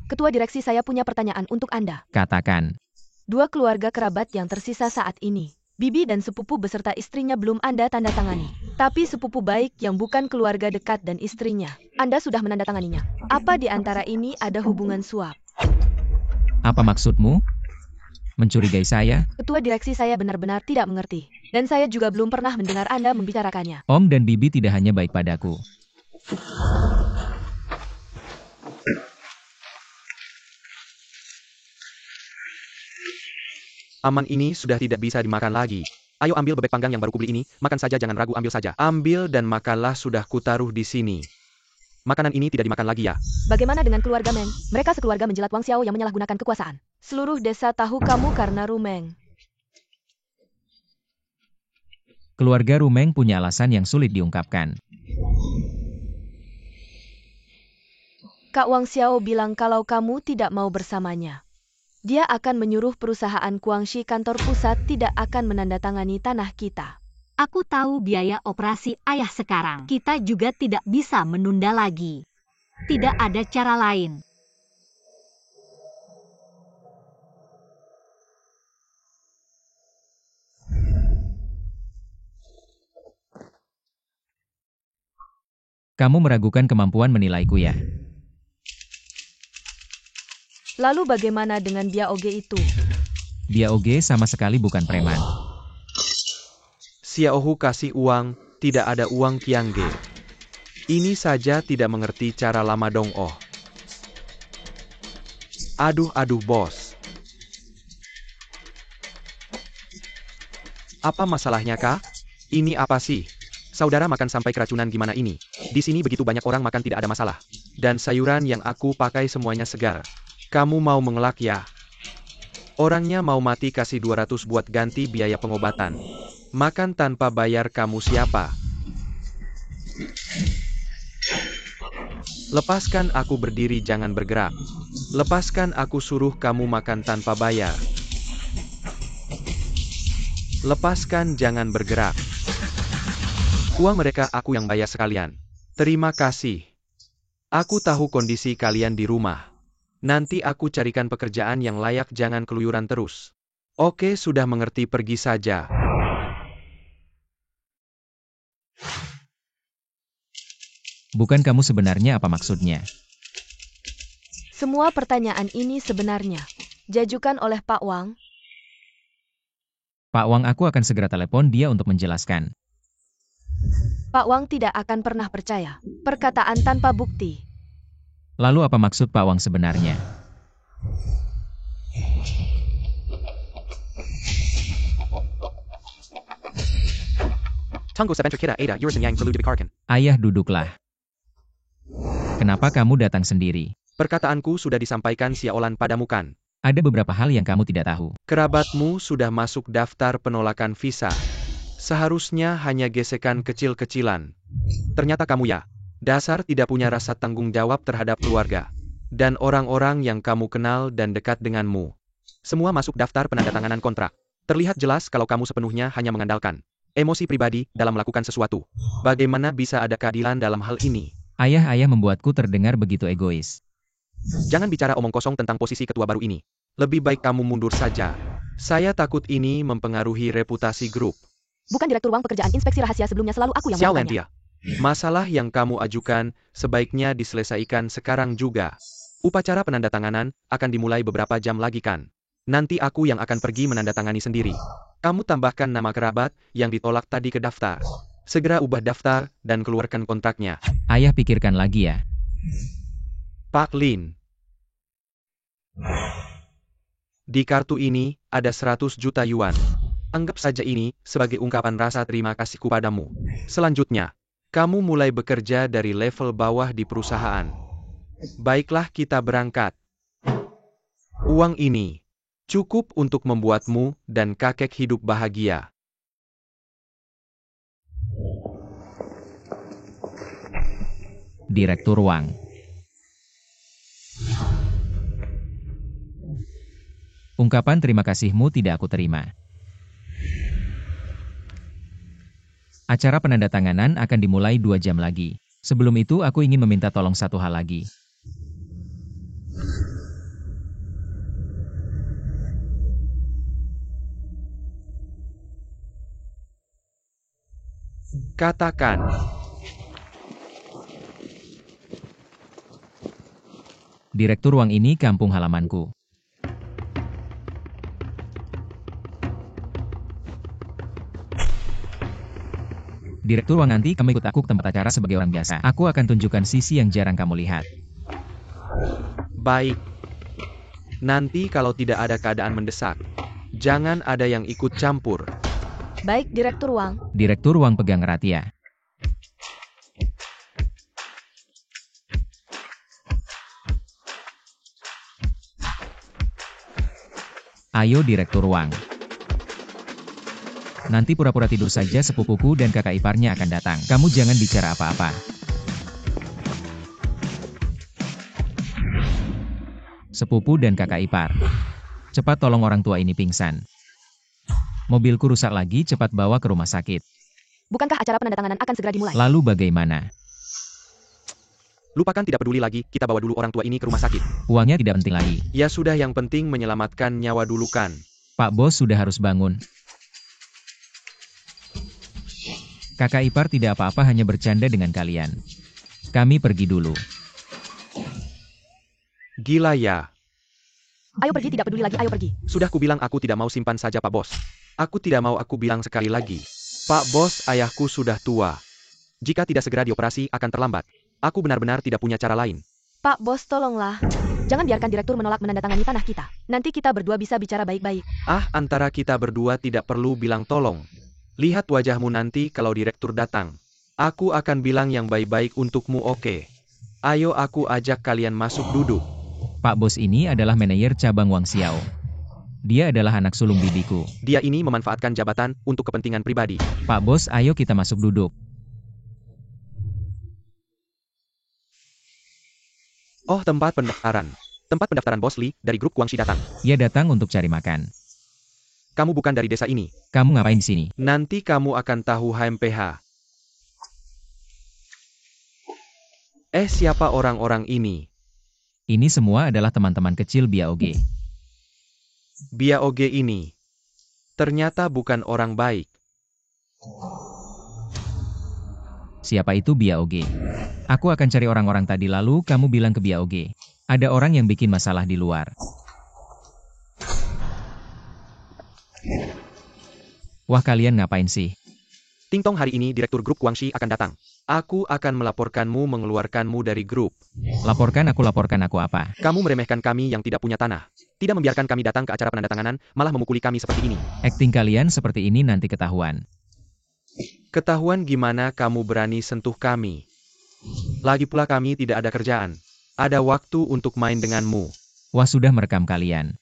Ketua direksi, saya punya pertanyaan untuk Anda. Katakan. 2 keluarga kerabat yang tersisa saat ini. Bibi dan sepupu beserta istrinya belum Anda tanda tangani. Tapi sepupu baik yang bukan keluarga dekat dan istrinya, Anda sudah menandatanganinya. Apa di antara ini ada hubungan suap? Apa maksudmu? Mencurigai saya? Ketua direksi, saya benar-benar tidak mengerti. Dan saya juga belum pernah mendengar Anda membicarakannya. Om dan Bibi tidak hanya baik padaku. Aman, ini sudah tidak bisa dimakan lagi. Ayo ambil bebek panggang yang baru kubeli ini, makan saja, jangan ragu, ambil saja. Ambil dan makanlah, sudah kutaruh di sini. Makanan ini tidak dimakan lagi ya. Bagaimana dengan keluarga Meng? Mereka sekeluarga menjilat Wang Xiao yang menyalahgunakan kekuasaan. Seluruh desa tahu kamu karena Rumeng. Keluarga Rumeng punya alasan yang sulit diungkapkan. Kak Wang Xiao bilang kalau kamu tidak mau bersamanya. Dia akan menyuruh perusahaan Guangxi kantor pusat tidak akan menandatangani tanah kita. Aku tahu biaya operasi ayah sekarang. Kita juga tidak bisa menunda lagi. Tidak ada cara lain. Kamu meragukan kemampuan menilaiku ya? Lalu bagaimana dengan Bia Oge itu? Bia Oge sama sekali bukan preman. Xiaohu kasih uang, tidak ada uang Qiangge. Ini saja tidak mengerti cara lama dong oh. Aduh bos. Apa masalahnya kah? Ini apa sih? Saudara makan sampai keracunan gimana ini? Di sini begitu banyak orang makan tidak ada masalah. Dan sayuran yang aku pakai semuanya segar. Kamu mau mengelak ya? Orangnya mau mati, kasih 200 buat ganti biaya pengobatan. Makan tanpa bayar kamu siapa? Lepaskan aku berdiri, jangan bergerak. Lepaskan aku, suruh kamu makan tanpa bayar. Lepaskan, jangan bergerak. Uang mereka aku yang bayar sekalian. Terima kasih. Aku tahu kondisi kalian di rumah. Nanti aku carikan pekerjaan yang layak, jangan keluyuran terus. Oke, sudah mengerti, pergi saja. Bukan kamu sebenarnya apa maksudnya? Semua pertanyaan ini sebenarnya diajukan oleh Pak Wang. Pak Wang, aku akan segera telepon dia untuk menjelaskan. Pak Wang tidak akan pernah percaya perkataan tanpa bukti. Lalu apa maksud Pak Wang sebenarnya? Tunggu sebentar, kita ada urusan yang perlu dibicarakan. Ayah, duduklah. Kenapa kamu datang sendiri? Perkataanku sudah disampaikan Xiaolan padamu kan? Ada beberapa hal yang kamu tidak tahu. Kerabatmu sudah masuk daftar penolakan visa. Seharusnya hanya gesekan kecil-kecilan. Ternyata kamu ya, dasar tidak punya rasa tanggung jawab terhadap keluarga. Dan orang-orang yang kamu kenal dan dekat denganmu. Semua masuk daftar penandatanganan kontrak. Terlihat jelas kalau kamu sepenuhnya hanya mengandalkan emosi pribadi dalam melakukan sesuatu. Bagaimana bisa ada keadilan dalam hal ini? Ayah membuatku terdengar begitu egois. Jangan bicara omong kosong tentang posisi ketua baru ini. Lebih baik kamu mundur saja. Saya takut ini mempengaruhi reputasi grup. Bukan Direktur Wang, pekerjaan inspeksi rahasia sebelumnya selalu aku yang Xiao melakukannya. Lantia, masalah yang kamu ajukan sebaiknya diselesaikan sekarang juga. Upacara penandatanganan akan dimulai beberapa jam lagi kan? Nanti aku yang akan pergi menandatangani sendiri. Kamu tambahkan nama kerabat yang ditolak tadi ke daftar. Segera ubah daftar dan keluarkan kontraknya. Ayah, pikirkan lagi ya. Pak Lin. Di kartu ini ada 100 juta yuan. Anggap saja ini sebagai ungkapan rasa terima kasihku padamu. Selanjutnya, kamu mulai bekerja dari level bawah di perusahaan. Baiklah, kita berangkat. Uang ini cukup untuk membuatmu dan kakek hidup bahagia. Direktur Wang. Ungkapan terima kasihmu tidak aku terima. Acara penandatanganan akan dimulai 2 jam lagi. Sebelum itu aku ingin meminta tolong satu hal lagi. Katakan. Direktur Wang, ini kampung halamanku. Direktur Wang, nanti kamu ikut aku ke tempat acara sebagai orang biasa. Aku akan tunjukkan sisi yang jarang kamu lihat. Baik. Nanti kalau tidak ada keadaan mendesak, jangan ada yang ikut campur. Baik, Direktur Wang. Direktur Wang pegang erat ya. Ayo Direktur Wang. Nanti pura-pura tidur saja, sepupuku dan kakak iparnya akan datang. Kamu jangan bicara apa-apa. Sepupu dan kakak ipar. Cepat tolong orang tua ini pingsan. Mobilku rusak lagi, cepat bawa ke rumah sakit. Bukankah acara penandatanganan akan segera dimulai? Lalu bagaimana? Lupakan, tidak peduli lagi, kita bawa dulu orang tua ini ke rumah sakit. Uangnya tidak penting lagi. Ya sudah, yang penting menyelamatkan nyawa dulu kan. Pak Bos sudah harus bangun. Kakak ipar tidak apa-apa, hanya bercanda dengan kalian. Kami pergi dulu. Gila ya. Ayo pergi, tidak peduli lagi, ayo pergi. Sudah kubilang aku tidak mau, simpan saja Pak Bos. Aku tidak mau, aku bilang sekali lagi. Pak Bos, ayahku sudah tua. Jika tidak segera dioperasi akan terlambat. Aku benar-benar tidak punya cara lain. Pak Bos, tolonglah. Jangan biarkan direktur menolak menandatangani tanah kita. Nanti kita berdua bisa bicara baik-baik. Ah, antara kita berdua tidak perlu bilang tolong. Lihat wajahmu nanti kalau direktur datang. Aku akan bilang yang baik-baik untukmu, oke? Ayo aku ajak kalian masuk, duduk. Pak Bos ini adalah manajer cabang Wang Xiao. Dia adalah anak sulung bibiku. Dia ini memanfaatkan jabatan untuk kepentingan pribadi. Pak Bos, ayo kita masuk duduk. Oh, tempat pendaftaran. Tempat pendaftaran Bos Li dari grup Guangxi datang. Ia datang untuk cari makan. kamu bukan dari desa ini. Kamu ngapain di sini? Nanti kamu akan tahu HMPH. Siapa orang-orang ini? Ini semua adalah teman-teman kecil Biaoge. Biaoge ini ternyata bukan orang baik. Siapa itu Biaoge? Aku akan cari orang-orang tadi lalu kamu bilang ke Biaoge. Ada orang yang bikin masalah di luar. Wah, kalian ngapain sih? Ting Tong, hari ini Direktur Grup Guangxi akan datang. Aku akan melaporkanmu, mengeluarkanmu dari grup. Laporkan aku apa? Kamu meremehkan kami yang tidak punya tanah. Tidak membiarkan kami datang ke acara penandatanganan, malah memukuli kami seperti ini. Akting kalian seperti ini nanti ketahuan. Ketahuan gimana kamu berani sentuh kami? Lagi pula kami tidak ada kerjaan. Ada waktu untuk main denganmu. Wah, sudah merekam kalian.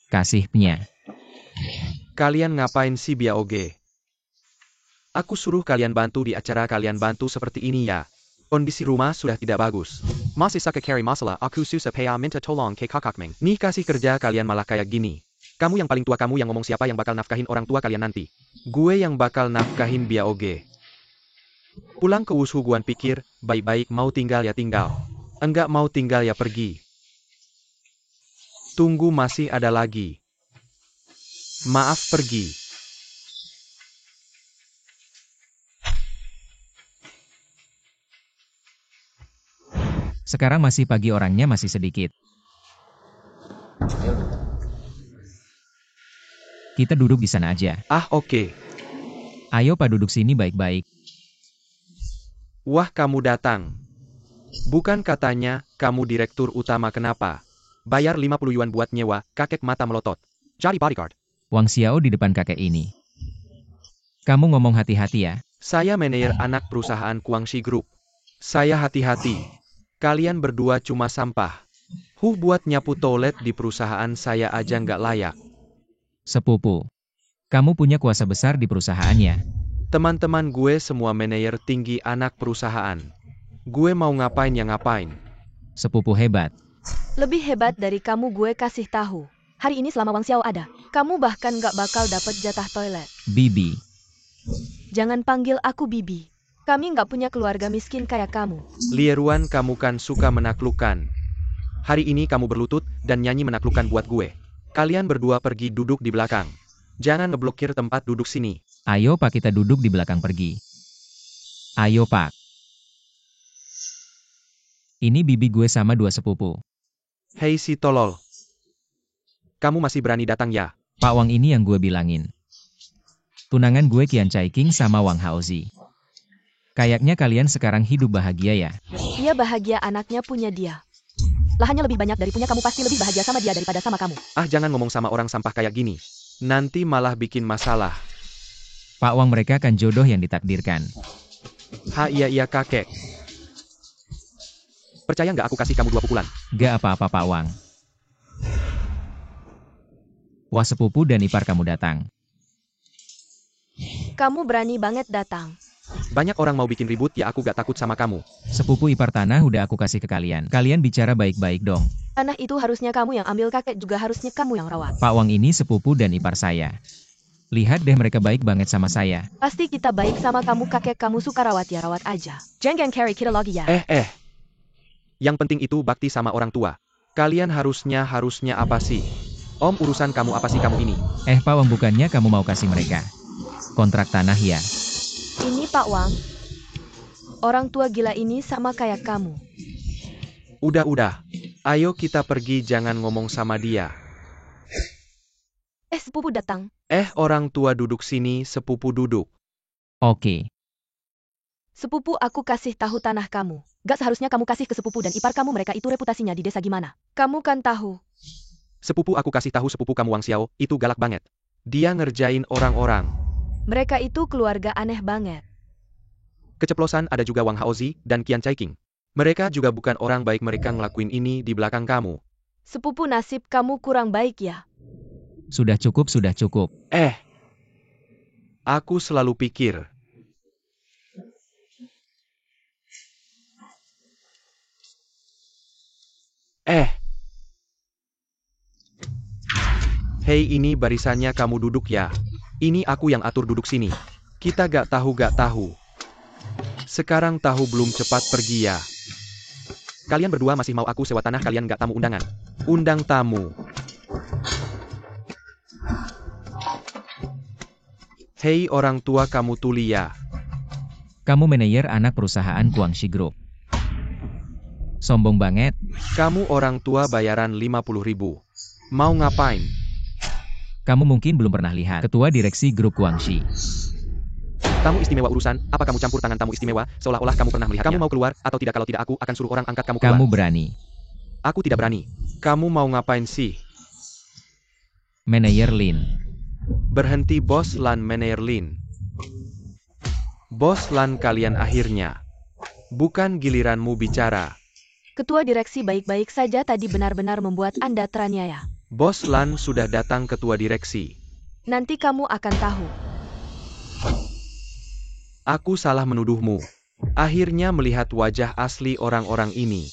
Kasihnya. Kalian ngapain sih Biaoge? Aku suruh kalian bantu di acara, kalian bantu seperti ini ya. Kondisi rumah sudah tidak bagus. Masih sakit carry masalah, aku susah paya minta tolong ke kakak Meng. Nih kasih kerja kalian malah kayak gini. Kamu yang paling tua, kamu yang ngomong siapa yang bakal nafkahin orang tua kalian nanti. Gue yang bakal nafkahin Biaoge. Pulang ke Wushu, Guan pikir, baik-baik mau tinggal ya tinggal. Enggak mau tinggal ya pergi. Tunggu, masih ada lagi. Maaf, pergi. Sekarang masih pagi, orangnya masih sedikit. Kita duduk di sana aja. Oke. Ayo Pak, duduk sini baik-baik. Wah, kamu datang. Bukan katanya, kamu direktur utama, kenapa? Bayar 50 yuan buat nyewa, kakek mata melotot. Jadi bodyguard. Wang Xiao di depan kakek ini. Kamu ngomong hati-hati ya. Saya manajer anak perusahaan Guangxi Group. Saya hati-hati. Kalian berdua cuma sampah. Buat nyapu toilet di perusahaan saya aja nggak layak. Sepupu. Kamu punya kuasa besar di perusahaannya. Teman-teman gue semua manajer tinggi anak perusahaan. Gue mau ngapain ya ngapain. Sepupu hebat. Lebih hebat dari kamu, gue kasih tahu. Hari ini selama Wang Xiao ada, kamu bahkan gak bakal dapet jatah toilet. Bibi. Jangan panggil aku Bibi. Kami nggak punya keluarga miskin kayak kamu. Lieruan, kamu kan suka menaklukkan. Hari ini kamu berlutut dan nyanyi menaklukkan buat gue. Kalian berdua pergi duduk di belakang. Jangan ngeblokir tempat duduk sini. Ayo Pak, kita duduk di belakang pergi. Ayo Pak. Ini bibi gue sama dua sepupu. Hei si tolol. Kamu masih berani datang ya? Pak Wang ini yang gue bilangin. Tunangan gue Qian Chaiking sama Wang Haozi. Kayaknya kalian sekarang hidup bahagia ya? Dia bahagia, anaknya punya dia. Lahannya lebih banyak dari punya kamu, pasti lebih bahagia sama dia daripada sama kamu. Jangan ngomong sama orang sampah kayak gini. Nanti malah bikin masalah. Pak Wang, mereka kan jodoh yang ditakdirkan. Iya kakek. Percaya nggak aku kasih kamu 2 pukulan? Gak apa-apa Pak Wang. Wah, sepupu dan ipar kamu datang. Kamu berani banget datang. Banyak orang mau bikin ribut ya, aku gak takut sama kamu. Sepupu ipar tanah udah aku kasih ke kalian. Kalian bicara baik-baik dong. Tanah itu harusnya kamu yang ambil, kakek juga harusnya kamu yang rawat. Pak Wang ini sepupu dan ipar saya. Lihat deh, mereka baik banget sama saya. Pasti kita baik sama kamu, kakek kamu suka rawat ya rawat aja. Jangan carry kita lagi ya. Yang penting itu bakti sama orang tua. Kalian harusnya apa sih? Om, urusan kamu apa sih kamu ini? Pak Wang, bukannya kamu mau kasih mereka kontrak tanah ya? Ini Pak Wang. Orang tua gila ini sama kayak kamu. Udah. Ayo kita pergi, jangan ngomong sama dia. Sepupu datang. Orang tua duduk sini, sepupu duduk. Oke. Sepupu, aku kasih tahu tanah kamu. Gak seharusnya kamu kasih ke sepupu dan ipar kamu, mereka itu reputasinya di desa gimana. Kamu kan tahu. Sepupu, aku kasih tahu sepupu kamu Wang Xiao, itu galak banget. Dia ngerjain orang-orang. Mereka itu keluarga aneh banget. Keceplosan, ada juga Wang Haozi dan Qian Chaiking. Mereka juga bukan orang baik, mereka ngelakuin ini di belakang kamu. Sepupu, nasib kamu kurang baik ya. Sudah cukup. Aku selalu pikir. Hei, ini barisannya, kamu duduk ya. Ini aku yang atur, duduk sini. Kita gak tahu. Sekarang tahu belum, cepat pergi ya. Kalian berdua masih mau aku sewa tanah, kalian gak tamu undangan. Undang tamu. Hei orang tua, kamu tuli ya. Kamu manajer anak perusahaan Guangxi Group. Sombong banget. Kamu orang tua, bayaran 50.000. Mau ngapain? Kamu mungkin belum pernah lihat ketua direksi grup Guangxi. Tamu istimewa urusan, apa kamu campur tangan tamu istimewa, seolah-olah kamu pernah melihatnya. Kamu mau keluar, atau tidak? Kalau tidak aku akan suruh orang angkat kamu keluar. Kamu berani. Aku tidak berani. Kamu mau ngapain sih? Manajer Lin. Berhenti Bos Lan, Manajer Lin. Bos Lan, kalian akhirnya. Bukan giliranmu bicara. Ketua direksi baik-baik saja tadi benar-benar membuat Anda teraniaya. Bos Lan sudah datang, ketua direksi. Nanti kamu akan tahu. Aku salah menuduhmu. Akhirnya melihat wajah asli orang-orang ini.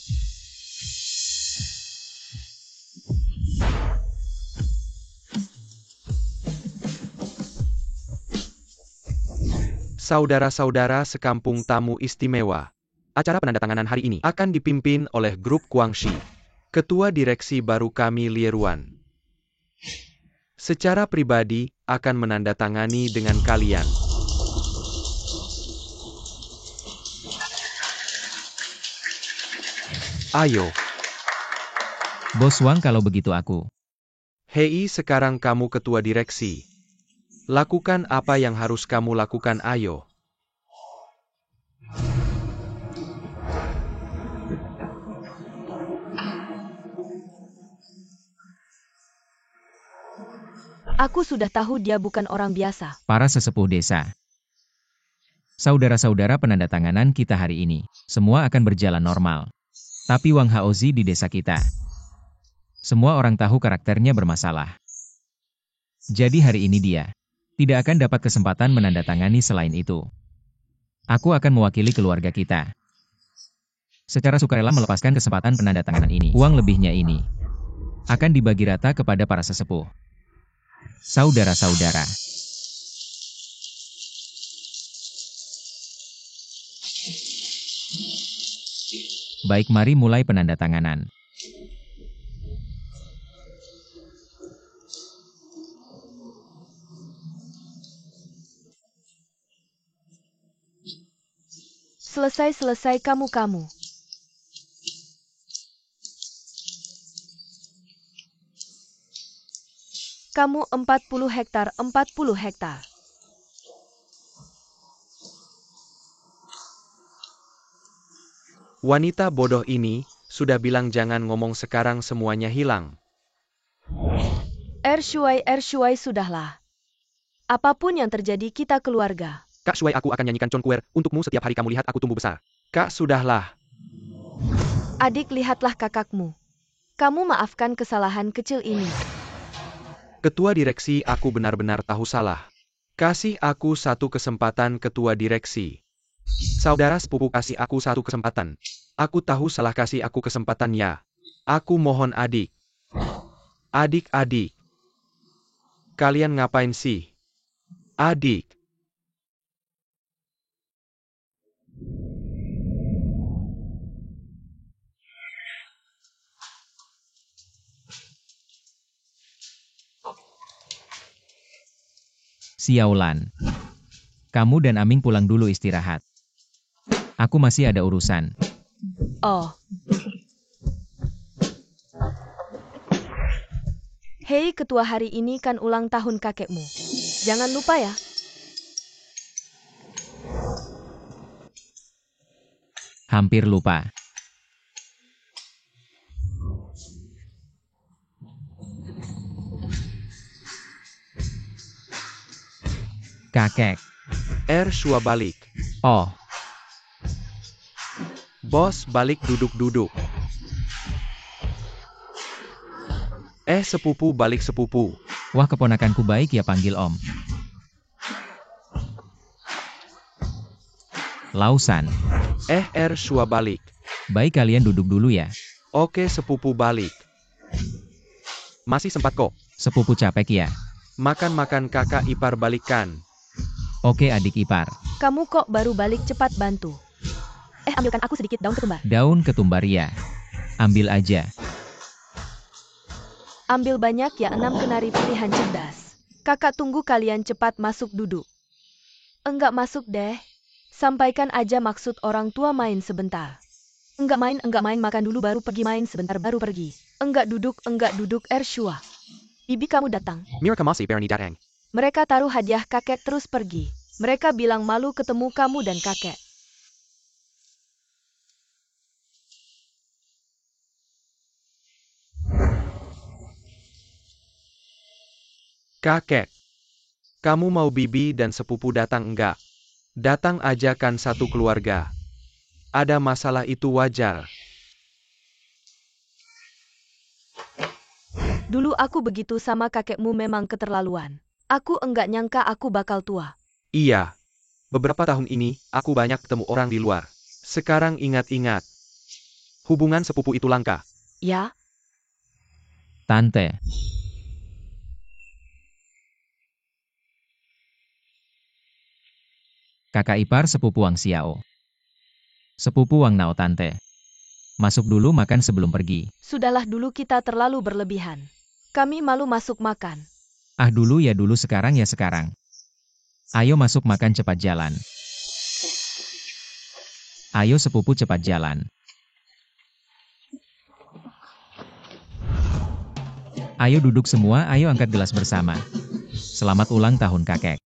Saudara-saudara sekampung tamu istimewa. Acara penandatanganan hari ini akan dipimpin oleh grup Guangxi. Ketua direksi baru kami, Lieruan. Secara pribadi, akan menandatangani dengan kalian. Ayo. Bos Wang, kalau begitu aku. Hei, sekarang kamu ketua direksi. Lakukan apa yang harus kamu lakukan, ayo. Aku sudah tahu dia bukan orang biasa. Para sesepuh desa. Saudara-saudara, penandatanganan kita hari ini, semua akan berjalan normal. Tapi Wang Haozi di desa kita. Semua orang tahu karakternya bermasalah. Jadi hari ini dia tidak akan dapat kesempatan menandatangani selain itu. Aku akan mewakili keluarga kita. Secara sukarela melepaskan kesempatan penandatanganan ini. Uang lebihnya ini akan dibagi rata kepada para sesepuh. Saudara-saudara. Baik, mari mulai penandatanganan. Selesai kamu. Kamu 40 hektar. Wanita bodoh ini, sudah bilang jangan ngomong, sekarang semuanya hilang. Shuai, sudahlah. Apapun yang terjadi, kita keluarga. Kak Shuai, aku akan nyanyikan Chongquer untukmu setiap hari kamu lihat aku tumbuh besar. Kak, sudahlah. Adik, lihatlah kakakmu. Kamu maafkan kesalahan kecil ini. Ketua direksi, aku benar-benar tahu salah. Kasih aku satu kesempatan, ketua direksi. Saudara sepupu, kasih aku satu kesempatan. Aku tahu salah, kasih aku kesempatan ya. Aku mohon, adik. Adik-adik. Kalian ngapain sih? Adik. Xiaolan. Kamu dan Aming pulang dulu istirahat. Aku masih ada urusan. Oh. Hei ketua, hari ini kan ulang tahun kakekmu. Jangan lupa ya. Hampir lupa. Kakek. Shua balik. Oh. Bos balik, duduk-duduk. Sepupu balik, sepupu. Wah, keponakanku baik ya, panggil Om. Lausan. Shua balik. Baik, kalian duduk dulu ya. Oke, sepupu balik. Masih sempat kok. Sepupu capek ya? Makan-makan kakak ipar balikan. Oke adik ipar. Kamu kok baru balik, cepat bantu. Ambilkan aku sedikit daun ketumbar. Daun ketumbar ya. Ambil aja. Ambil banyak ya, 6 kenari pilihan cerdas. Kakak tunggu kalian cepat masuk duduk. Enggak masuk deh. Sampaikan aja maksud orang tua main sebentar. Enggak main, makan dulu baru pergi, main sebentar baru pergi. Enggak duduk, Ershua. Bibi kamu datang. Mira masih berani datang. Mereka taruh hadiah kakek terus pergi. Mereka bilang malu ketemu kamu dan kakek. Kakek, kamu mau bibi dan sepupu datang enggak? Datang aja kan satu keluarga. Ada masalah itu wajar. Dulu aku begitu sama kakekmu, memang keterlaluan. Aku enggak nyangka aku bakal tua. Iya. Beberapa tahun ini, aku banyak ketemu orang di luar. Sekarang ingat-ingat. Hubungan sepupu itu langka. Ya, Tante. Kakak ipar sepupu Wang Xiao. Sepupu Wang Nao tante. Masuk dulu makan sebelum pergi. sudahlah, dulu kita terlalu berlebihan. Kami malu masuk makan. Ah dulu ya dulu, sekarang ya sekarang. Ayo masuk makan, cepat jalan. Ayo sepupu cepat jalan. Ayo duduk semua, ayo angkat gelas bersama. Selamat ulang tahun kakek.